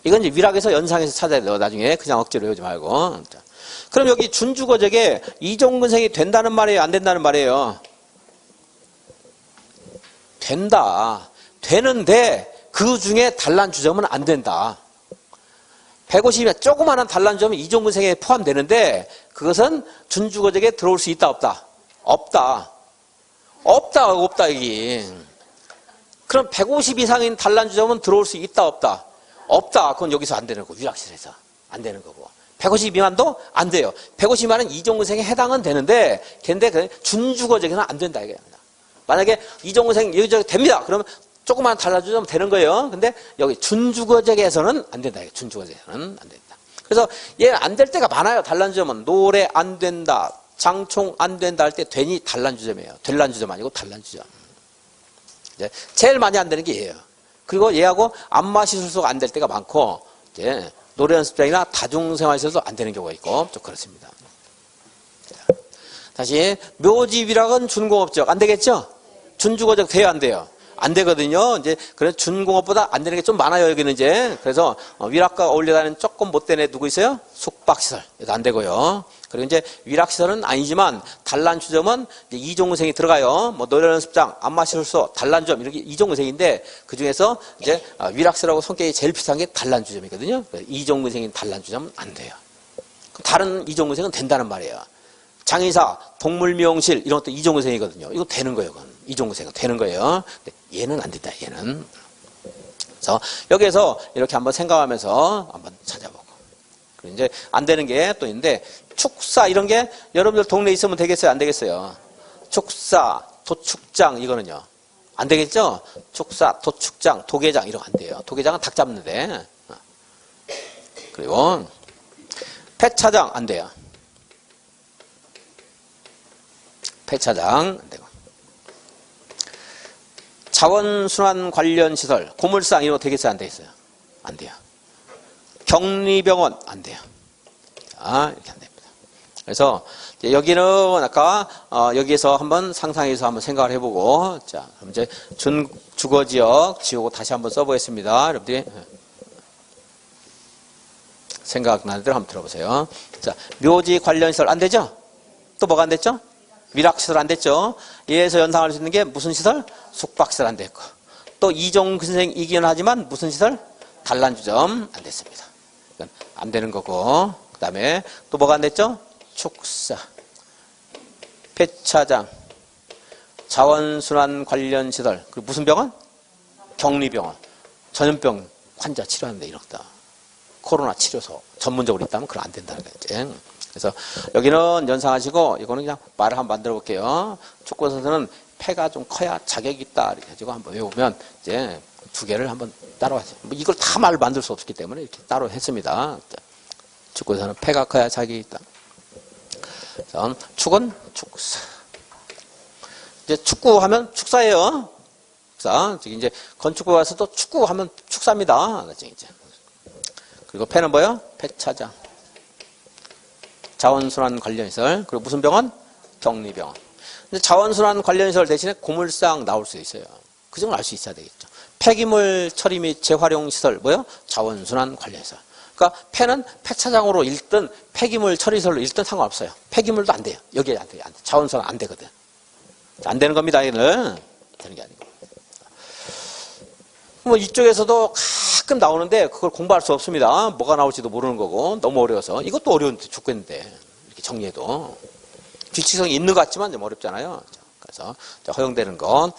이건 이제 위락에서 연상해서 찾아야 돼요. 나중에 그냥 억지로 외우지 말고. 자, 그럼 여기 준주거적에 2종근생이 된다는 말이에요? 안 된다는 말이에요? 된다. 되는데 그 중에 단란주점은 안 된다. 150이면 조그마한 단란주점은 2종근생에 포함되는데 그것은 준주거적에 들어올 수 있다 없다? 없다. 없다 여기. 그럼 150 이상인 단란주점은 들어올 수 있다 없다? 없다. 그건 여기서 안 되는 거고 위락실에서 안 되는 거고 150 미만도 안 돼요. 150 미만은 2종근생에 해당은 되는데 근데 준주거적에는 안 된다 이거예요. 만약에 2종근생 여기저기 됩니다. 그러면 조금만 달라주면 되는 거예요. 근데 여기 준주거제에서는 안 된다. 준주거제에서는 안 된다. 그래서 얘 안 될 때가 많아요. 단란주점은 노래 안 된다, 장총 안 된다 할 때 되니 단란주점이에요. 될란주점 아니고 단란주점. 이제 제일 많이 안 되는 게 얘예요. 그리고 얘하고 안마시술소가 안 될 때가 많고 이제 노래 연습장이나 다중생활에서도 안 되는 경우가 있고 좀 그렇습니다. 다시 묘지위락은 준공업적 안 되겠죠? 준주거적 돼야 안 돼요. 안 되거든요. 이제 그래서 준공업보다 안 되는 게 좀 많아요. 여기는 이제 그래서 위락과 어울려다니는 조금 못된 애 누구 있어요? 숙박시설 안 되고요. 그리고 이제 위락시설은 아니지만 단란주점은 이종근생이 들어가요. 뭐 노래연습장, 안마시설소, 단란주점 이렇게 이종근생인데 그 중에서 이제 위락시설하고 성격이 제일 비슷한 게 단란주점이거든요. 이종근생인 단란주점 안 돼요. 다른 이종근생은 된다는 말이에요. 장의사, 동물미용실 이런 것도 이종근생이거든요. 이거 되는 거예요. 그건. 이종근생은 되는 거예요. 근데 얘는 안 된다. 얘는. 그래서 여기에서 이렇게 한번 생각하면서 한번 찾아보고. 그리고 이제 안 되는 게 또 있는데 축사 이런 게 여러분들 동네에 있으면 되겠어요? 안 되겠어요? 축사, 도축장 이거는요. 안 되겠죠? 축사, 도축장, 도계장 이런 거 안 돼요. 도계장은 닭 잡는데. 그리고 폐차장 안 돼요. 폐차장 안 되고. 자원순환 관련 시설, 고물상 이런 거 되겠어요? 안 되겠어요? 안 돼요. 격리병원 안 돼요. 자, 이렇게 안 됩니다. 그래서 여기는 아까 여기에서 한번 상상해서 한번 생각을 해보고 자, 그럼 이제 주거지역 지우고 다시 한번 써보겠습니다. 여러분들이 생각나는 대로 한번 들어보세요. 자, 묘지 관련 시설 안 되죠? 또 뭐가 안 됐죠? 위락시설 안 됐죠? 얘에서 연상할 수 있는 게 무슨 시설? 숙박시설 안 됐고. 또 이종근생 이견하지만 무슨 시설? 단란주점 안 됐습니다. 이건 안 되는 거고. 그 다음에 또 뭐가 안 됐죠? 축사, 폐차장, 자원순환 관련 시설. 그리고 무슨 병원? 격리병원. 전염병 환자 치료하는데 이렇다. 코로나 치료소 전문적으로 있다면 그건 안 된다는 거지. 그래서 여기는 연상하시고 이거는 그냥 말을 한번 만들어 볼게요. 축구 선수는 폐가 좀 커야 자격이 있다 이렇게 해가지고 한번 외우면 이제 두 개를 한번 따로 하세요. 뭐 이걸 다 말을 만들 수 없기 때문에 이렇게 따로 했습니다. 축구 선수는 폐가 커야 자격이 있다. 그래서 축은 축사. 이제 축구하면 축사예요. 축사. 이제 건축부 와서도 축구하면 축사입니다. 이제. 그리고 폐는 뭐예요? 폐차장. 자원순환 관련시설. 그리고 무슨 병원? 격리병원. 근데 자원순환 관련시설 대신에 고물상 나올 수 있어요. 그 정도 알 수 있어야 되겠죠. 폐기물 처리 및 재활용시설. 뭐요? 자원순환 관련시설. 그러니까 폐는 폐차장으로 읽든 폐기물 처리시설로 읽든 상관없어요. 폐기물도 안 돼요. 여기에 안 돼요. 안 돼. 자원순환 안 되거든. 안 되는 겁니다. 얘는. 되는 게 아니고. 뭐 이쪽에서도 가끔 나오는데 그걸 공부할 수 없습니다. 뭐가 나올지도 모르는 거고 너무 어려워서 이것도 어려운데 죽겠는데 이렇게 정리해도 규칙성이 있는 것 같지만 좀 어렵잖아요. 그래서 허용되는 건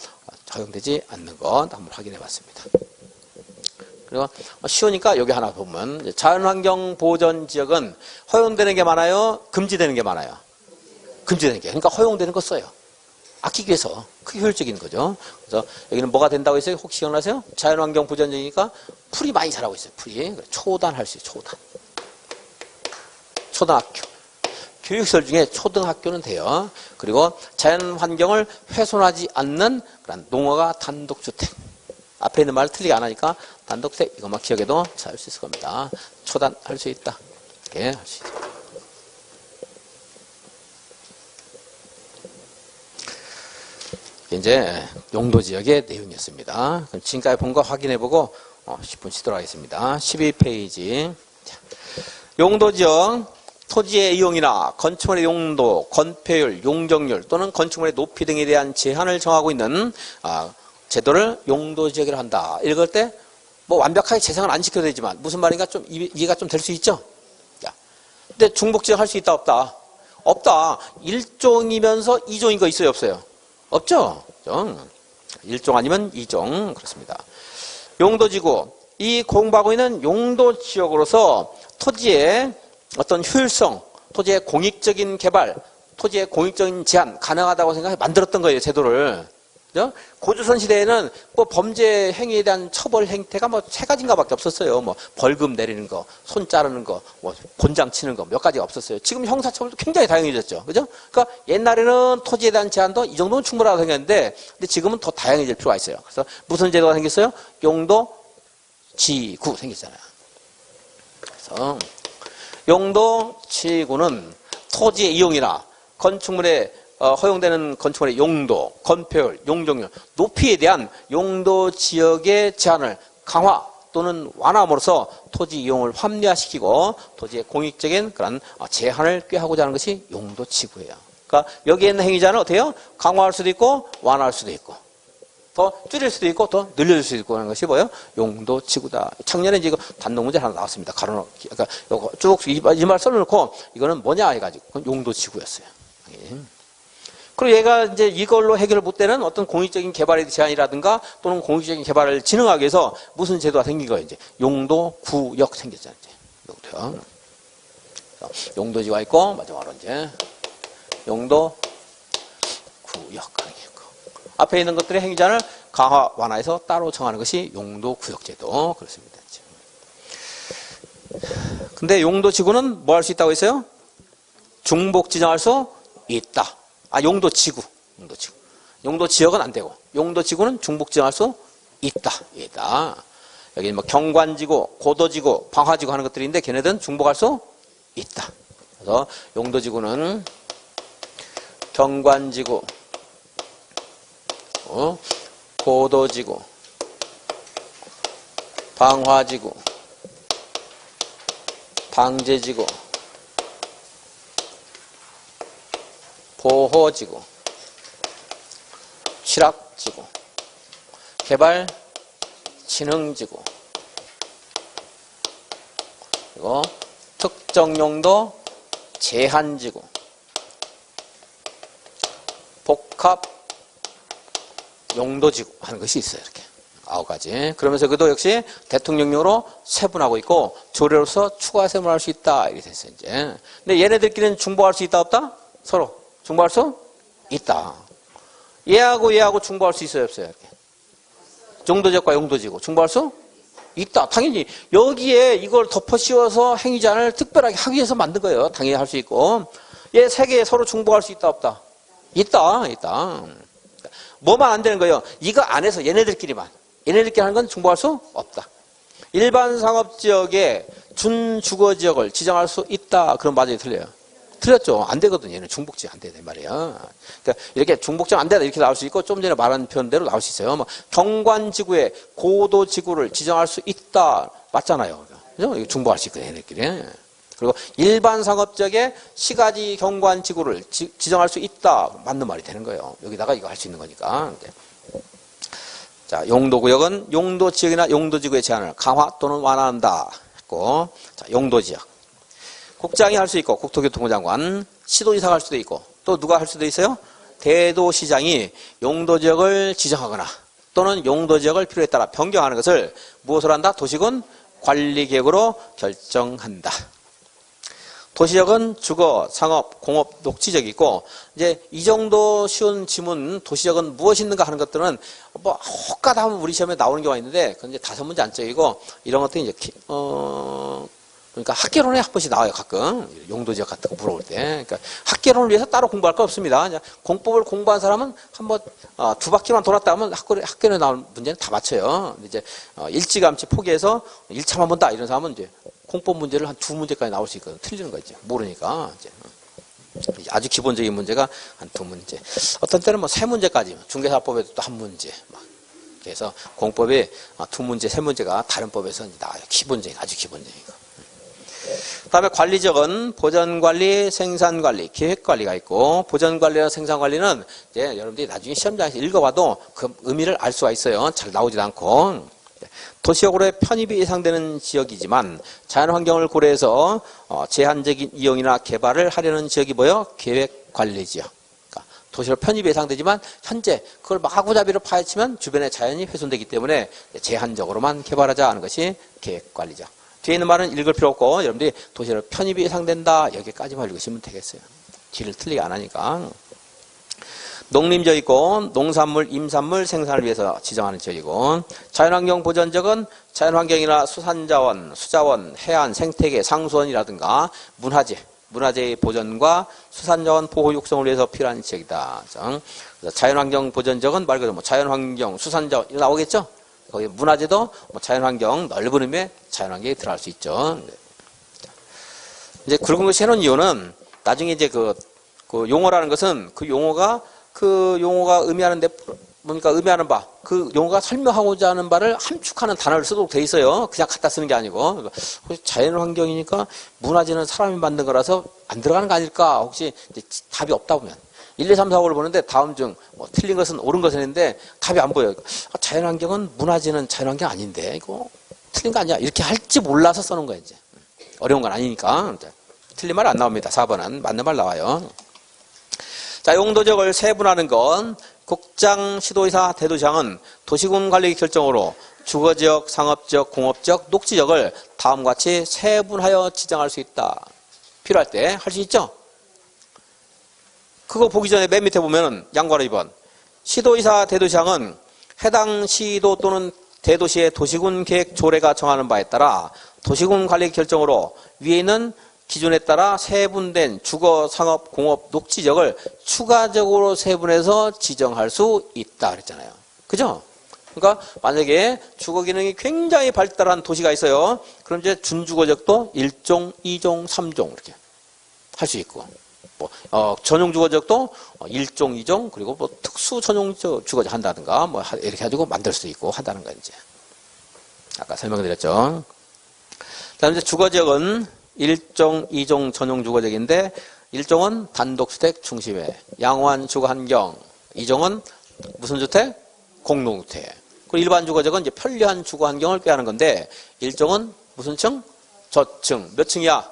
허용되지 않는 건 한번 확인해 봤습니다. 그리고 쉬우니까 여기 하나 보면 자연환경 보전 지역은 허용되는 게 많아요? 금지되는 게 많아요? 금지되는 게. 그러니까 허용되는 거 써요. 아끼기 위해서 크게 효율적인 거죠. 그래서 여기는 뭐가 된다고 했어요? 혹시 기억나세요? 자연환경 보전지역이니까 풀이 많이 자라고 있어요. 풀이. 초단할 수 있어요. 초단. 초등학교. 교육시설 중에 초등학교는 돼요. 그리고 자연환경을 훼손하지 않는 그런 농어가 단독주택. 앞에 있는 말 틀리게 안 하니까 단독주택 이것만 기억해도 잘 할 수 있을 겁니다. 초단할 수 있다. 이렇게 할 수 있다. 이제 용도지역의 내용이었습니다. 그럼 지금까지 본 거 확인해보고 10분 쉬도록 하겠습니다. 12페이지. 용도지역, 토지의 이용이나 건축물의 용도, 건폐율, 용적률 또는 건축물의 높이 등에 대한 제한을 정하고 있는 제도를 용도지역이라 한다. 읽을 때 뭐 완벽하게 재생을 안 시켜도 되지만 무슨 말인가 좀 이해가 좀 될 수 있죠? 근데 중복지역 할 수 있다 없다? 없다. 1종이면서 2종인 거 있어요 없어요? 없죠? 1종 아니면 2종 그렇습니다. 용도지구 이 공부하고 있는 용도지역으로서 토지의 어떤 효율성, 토지의 공익적인 개발, 토지의 공익적인 제한 가능하다고 생각해 만들었던 거예요 제도를. 그죠? 고조선 시대에는 뭐 범죄 행위에 대한 처벌 행태가 뭐 세 가지인가밖에 없었어요. 뭐 벌금 내리는 거, 손 자르는 거, 뭐 곤장 치는 거 몇 가지가 없었어요. 지금 형사처벌도 굉장히 다양해졌죠. 그죠? 그러니까 옛날에는 토지에 대한 제한도 이 정도는 충분하다고 생각했는데, 근데 지금은 더 다양해질 필요가 있어요. 그래서 무슨 제도가 생겼어요? 용도 지구 생겼잖아요. 그래서 용도 지구는 토지의 이용이나 건축물의 허용되는 건축물의 용도, 건폐율, 용적률, 높이에 대한 용도 지역의 제한을 강화 또는 완화함으로써 토지 이용을 합리화시키고 토지의 공익적인 그런 제한을 꾀하고자 하는 것이 용도 지구예요. 그러니까 여기에 있는 행위자는 어때요? 강화할 수도 있고 완화할 수도 있고 더 줄일 수도 있고 더 늘려줄 수도 있고 하는 것이 뭐예요? 용도 지구다. 작년에 이제 이거 단독 문제 하나 나왔습니다. 가로놓기. 그러니까 요거 쭉 이 말 써놓고 이거는 뭐냐 해가지고 그건 용도 지구였어요. 그리고 얘가 이제 이걸로 해결을 못 되는 어떤 공익적인 개발의 제한이라든가 또는 공익적인 개발을 진흥하기 위해서 무슨 제도가 생긴 거예요? 이제 용도 구역 생겼잖아요. 이제 용도요. 용도지가 있고 마지막으로 이제 용도 구역 하는 게 있고 앞에 있는 것들의 행위자를 강화 완화해서 따로 정하는 것이 용도 구역 제도 그렇습니다. 근데 용도 지구는 뭐 할 수 있다고 했어요? 중복 지정할 수 있다. 용도 지구. 용도 지역은 안 되고, 용도 지구는 중복 지정할 수 있다. 여기 뭐 경관지구, 고도지구, 방화지구 하는 것들인데, 걔네들은 중복할 수 있다. 그래서 용도 지구는 경관지구, 고도지구, 방화지구, 방제지구, 보호지구, 취락지구, 개발진흥지구, 그리고 특정용도 제한지구, 복합용도지구 하는 것이 있어요. 이렇게 9가지. 그러면서 그도 역시 대통령령으로 세분하고 있고 조례로서 추가 세분할 수 있다 이렇게 됐어요. 이제. 근데 얘네들끼리는 중복할 수 있다 없다? 서로 중복할 수 있다. 얘하고 중복할 수 있어요 없어요? 이렇게. 용도지역과 용도지구 중복할 수 있다. 당연히 여기에 이걸 덮어 씌워서 행위자를 특별하게 하기 위해서 만든 거예요. 당연히 할 수 있고. 얘 세 개 서로 중복할 수 있다 없다? 있다. 뭐만 안 되는 거예요? 이거 안에서 얘네들끼리 하는 건 중복할 수 없다. 일반 상업지역에 준주거지역을 지정할 수 있다. 그럼 맞아요, 틀려요? 틀렸죠. 안 되거든요. 얘는 중복지 안 되네 말이야. 그러니까 이렇게 중복지 안 되다 이렇게 나올 수 있고 좀 전에 말한 표현대로 나올 수 있어요. 뭐 경관지구에 고도지구를 지정할 수 있다. 맞잖아요. 그죠? 이거 중복할 수 있거든요. 얘네끼리. 그리고 일반 상업지역에 시가지 경관지구를 지정할 수 있다. 맞는 말이 되는 거예요. 여기다가 이거 할 수 있는 거니까. 자, 용도구역은 용도지역이나 용도지구의 제한을 강화 또는 완화한다. 했고, 자, 용도지역. 국장이 할 수 있고 국토교통부 장관, 시도지사가 할 수도 있고 또 누가 할 수도 있어요? 대도시장이 용도지역을 지정하거나 또는 용도지역을 필요에 따라 변경하는 것을 무엇으로 한다? 도시군 관리계획으로 결정한다. 도시적은 주거, 상업, 공업, 녹지적이 있고 이제 이 정도 쉬운 지문 도시적은 무엇이 있는가 하는 것들은 뭐 혹가다 하면 우리 시험에 나오는 경우가 있는데 그건 이제 5문제 안쪽이고 이런 것들이 이제 그러니까 학개론에 한 번씩 나와요, 가끔. 용도지역 같은 거 물어볼 때. 그러니까 학개론을 위해서 따로 공부할 거 없습니다. 그냥 공법을 공부한 사람은 한번 2바퀴만 돌았다 하면 학개론에 나온 문제는 다 맞춰요. 근데 이제 일찌감치 포기해서 1차만 본다 이런 사람은 이제 공법 문제를 한 2문제까지 나올 수 있거든. 틀리는 거지. 모르니까. 이제 아주 기본적인 문제가 한 2문제. 어떤 때는 뭐 3문제까지. 중개사법에도 또 1문제. 막. 그래서 공법에 2문제, 3문제가 다른 법에서 나와요. 기본적인, 아주 기본적인. 그 다음에 관리적은 보전관리, 생산관리, 계획관리가 있고 보전관리나 생산관리는 이제 여러분들이 나중에 시험장에서 읽어봐도 그 의미를 알 수가 있어요. 잘 나오지도 않고. 도시역으로의 편입이 예상되는 지역이지만 자연환경을 고려해서 제한적인 이용이나 개발을 하려는 지역이 뭐예요? 계획관리지역. 그러니까 도시로 편입이 예상되지만 현재 그걸 마구잡이로 파헤치면 주변의 자연이 훼손되기 때문에 제한적으로만 개발하자 하는 것이 계획관리지역. 뒤에 있는 말은 읽을 필요 없고 여러분들이 도시로 편입이 예상된다 여기까지만 읽으시면 되겠어요. 뒤를 틀리게 안 하니까. 농림지역이고 농산물, 임산물 생산을 위해서 지정하는 지역이고 자연환경 보전지역은 자연환경이나 수산자원, 수자원, 해안, 생태계, 상수원이라든가 문화재의 보전과 수산자원 보호 육성을 위해서 필요한 지역이다. 그래서 자연환경 보전지역은 말 그대로 자연환경, 수산자원 이거 나오겠죠? 거기 문화재도 자연환경 넓은 의미의 자연환경이 들어갈 수 있죠. 이제 그런 것이 해놓은 이유는 나중에 이제 그 용어라는 것은 그 용어가 의미하는데 뭡니까 의미하는 바 그 용어가 설명하고자 하는 바를 함축하는 단어를 쓰도록 돼 있어요. 그냥 갖다 쓰는 게 아니고 자연환경이니까 문화재는 사람이 만든 거라서 안 들어가는 거 아닐까 혹시 이제 답이 없다 보면 1, 2, 3, 4, 5를 보는데 다음 중 틀린 것은 옳은 것은 있는데 답이 안 보여요. 자연환경은 문화재는 자연환경 아닌데 이거 틀린 거 아니야 이렇게 할지 몰라서 써놓은 거예요. 이제 어려운 건 아니니까 틀린 말 안 나옵니다. 4번은 맞는 말 나와요. 자, 용도지역을 세분하는 건 국장, 시도의사, 대도시장은 도시군 관리 결정으로 주거지역, 상업지역, 공업지역, 녹지지역을 다음과 같이 세분하여 지정할 수 있다. 필요할 때 할 수 있죠? 그거 보기 전에 맨 밑에 보면 양관어 2번. 시도의사, 대도시장은 해당 시도 또는 대도시의 도시군 계획 조례가 정하는 바에 따라 도시군 관리 결정으로 위에 있는 기준에 따라 세분된 주거, 상업, 공업, 녹지지역을 추가적으로 세분해서 지정할 수 있다 그랬잖아요. 그죠? 그러니까 만약에 주거 기능이 굉장히 발달한 도시가 있어요. 그럼 이제 준주거지역도 1종, 2종, 3종 이렇게 할 수 있고 전용 주거지역도 1종, 2종 그리고 특수 전용 주거지역 한다든가 이렇게 가지고 만들 수 있고 한다는 거 이제 아까 설명드렸죠. 다음 이제 주거지역은 1종, 2종 전용 주거지역인데 1종은 단독주택 중심의 양호한 주거환경, 2종은 무슨 주택? 공동주택. 그리고 일반 주거지역은 이제 편리한 주거환경을 꾀하는 건데 1종은 무슨 층? 저층. 몇 층이야?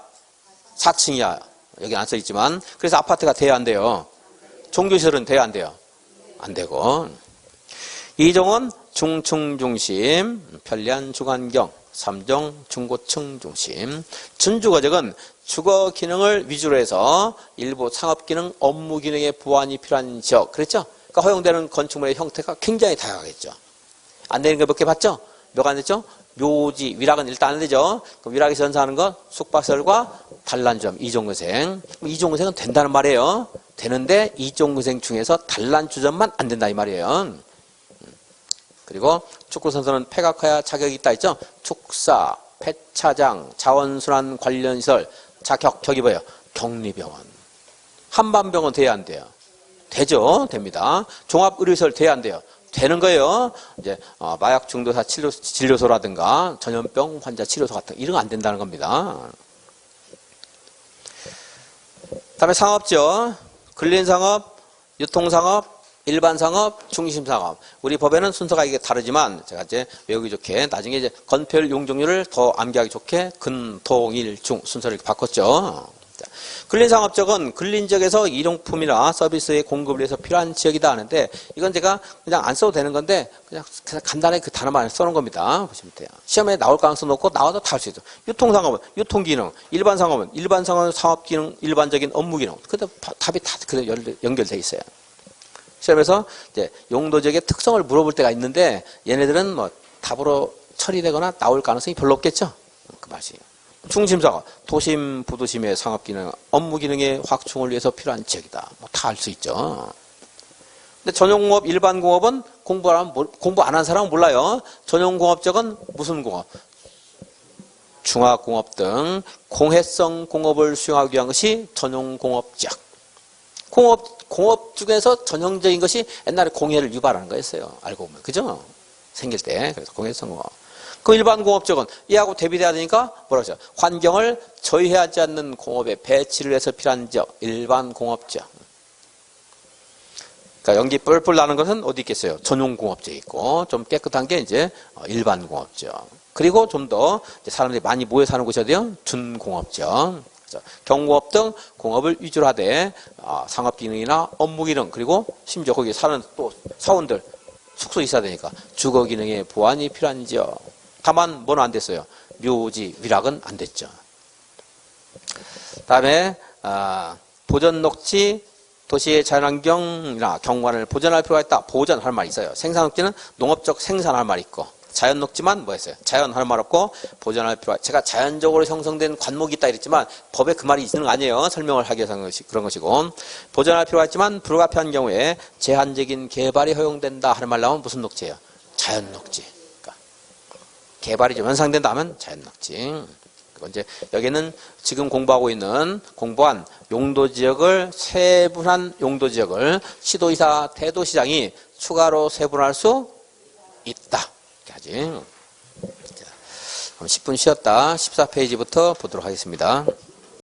4층이야. 여기 안 써있지만 그래서 아파트가 돼야 안 돼요. 종교시설은 돼야 안 돼요. 안 되고 2종은 중층 중심, 편리한 주거환경 3종 중고층 중심. 준주거지역은 주거 기능을 위주로 해서 일부 상업 기능, 업무 기능의 보완이 필요한 지역. 그랬죠? 그러니까 허용되는 건축물의 형태가 굉장히 다양하겠죠. 안 되는 거 몇 개 봤죠? 몇 안 됐죠? 묘지, 위락은 일단 안 되죠. 그럼 위락에서 연상하는 거 숙박시설과 단란주점, 이종근생. 이종근생은 된다는 말이에요. 되는데 이종근생 중에서 단란주점만 안 된다 이 말이에요. 그리고 축구선수는 폐가 커야 자격이 있다 했죠. 축사, 폐차장, 자원순환 관련 시설, 자격, 격이 뭐예요? 격리병원. 한반병원 돼야 안 돼요? 되죠. 됩니다. 종합의료시설 돼야 안 돼요? 되는 거예요. 이제 마약 중도사 진료소라든가 전염병 환자 치료소 같은 이런 거 안 된다는 겁니다. 다음에 상업죠. 근린상업, 유통상업, 일반상업, 중심상업. 우리 법에는 순서가 이게 다르지만 제가 이제 외우기 좋게 나중에 이제 건폐율 용적률을 더 암기하기 좋게 근, 동, 일, 중 순서를 이렇게 바꿨죠. 근린상업적은 근린지역에서 일용품이나 서비스의 공급을 위해서 필요한 지역이다 하는데 이건 제가 그냥 안 써도 되는 건데 그냥 간단하게 그 단어만 써놓은 겁니다. 보시면 돼요. 시험에 나올 가능성 높고 나와도 다 할 수 있죠. 유통상업은 유통기능, 일반상업은 일반상업 상업기능, 일반적인 업무기능. 근데 답이 다 연결돼 있어요. 시험에서 이제 용도지역의 특성을 물어볼 때가 있는데 얘네들은 답으로 처리되거나 나올 가능성이 별로 없겠죠. 그 맛이. 중심상업, 도심, 부도심의 상업기능, 업무기능의 확충을 위해서 필요한 지역이다. 다 알 수 있죠. 근데 전용공업, 일반공업은 공부 안 한 사람은 몰라요. 전용공업적은 무슨 공업? 중화공업 등 공해성 공업을 수용하기 위한 것이 전용공업지역. 공업 중에서 전형적인 것이 옛날에 공해를 유발하는 거였어요. 알고 보면. 그죠? 생길 때. 그래서 공해성 공업. 그 일반 공업적은 이하고 대비돼야 되니까 뭐라고 하죠? 환경을 저해하지 않는 공업에 배치를 해서 필요한 지역. 일반 공업지역. 그러니까 연기 뿔뿔 나는 것은 어디 있겠어요? 전용 공업지에 있고 좀 깨끗한 게 이제 일반 공업지역. 그리고 좀 더 사람들이 많이 모여 사는 곳이 어디요? 준공업지역. 경공업 등 공업을 위주로 하되 상업기능이나 업무기능 그리고 심지어 거기 사는 또 사원들 숙소 있어야 되니까 주거기능의 보완이 필요한 지역. 다만 뭐는 안 됐어요? 묘지, 위락은 안 됐죠. 다음에 보전녹지, 도시의 자연환경이나 경관을 보존할 필요가 있다. 보존할 말이 있어요. 생산녹지는 농업적 생산할 말이 있고, 자연녹지만 뭐였어요? 자연할 말 없고 보존할 필요가. 제가 자연적으로 형성된 관목이 있다 이랬지만 법에 그 말이 있는 거 아니에요. 설명을 하기 위해서 그런 것이고, 보존할 필요가 있지만 불가피한 경우에 제한적인 개발이 허용된다 하는 말 나오면 무슨 녹지예요? 자연녹지. 그러니까 개발이 좀 현상된다 하면 자연녹지. 그리고 이제 여기는 지금 공부한 용도지역을 세분한 용도지역을 시도이사 대도시장이 추가로 세분할 수 있다. 이렇게 하지. 자, 10분 쉬었다 14페이지부터 보도록 하겠습니다.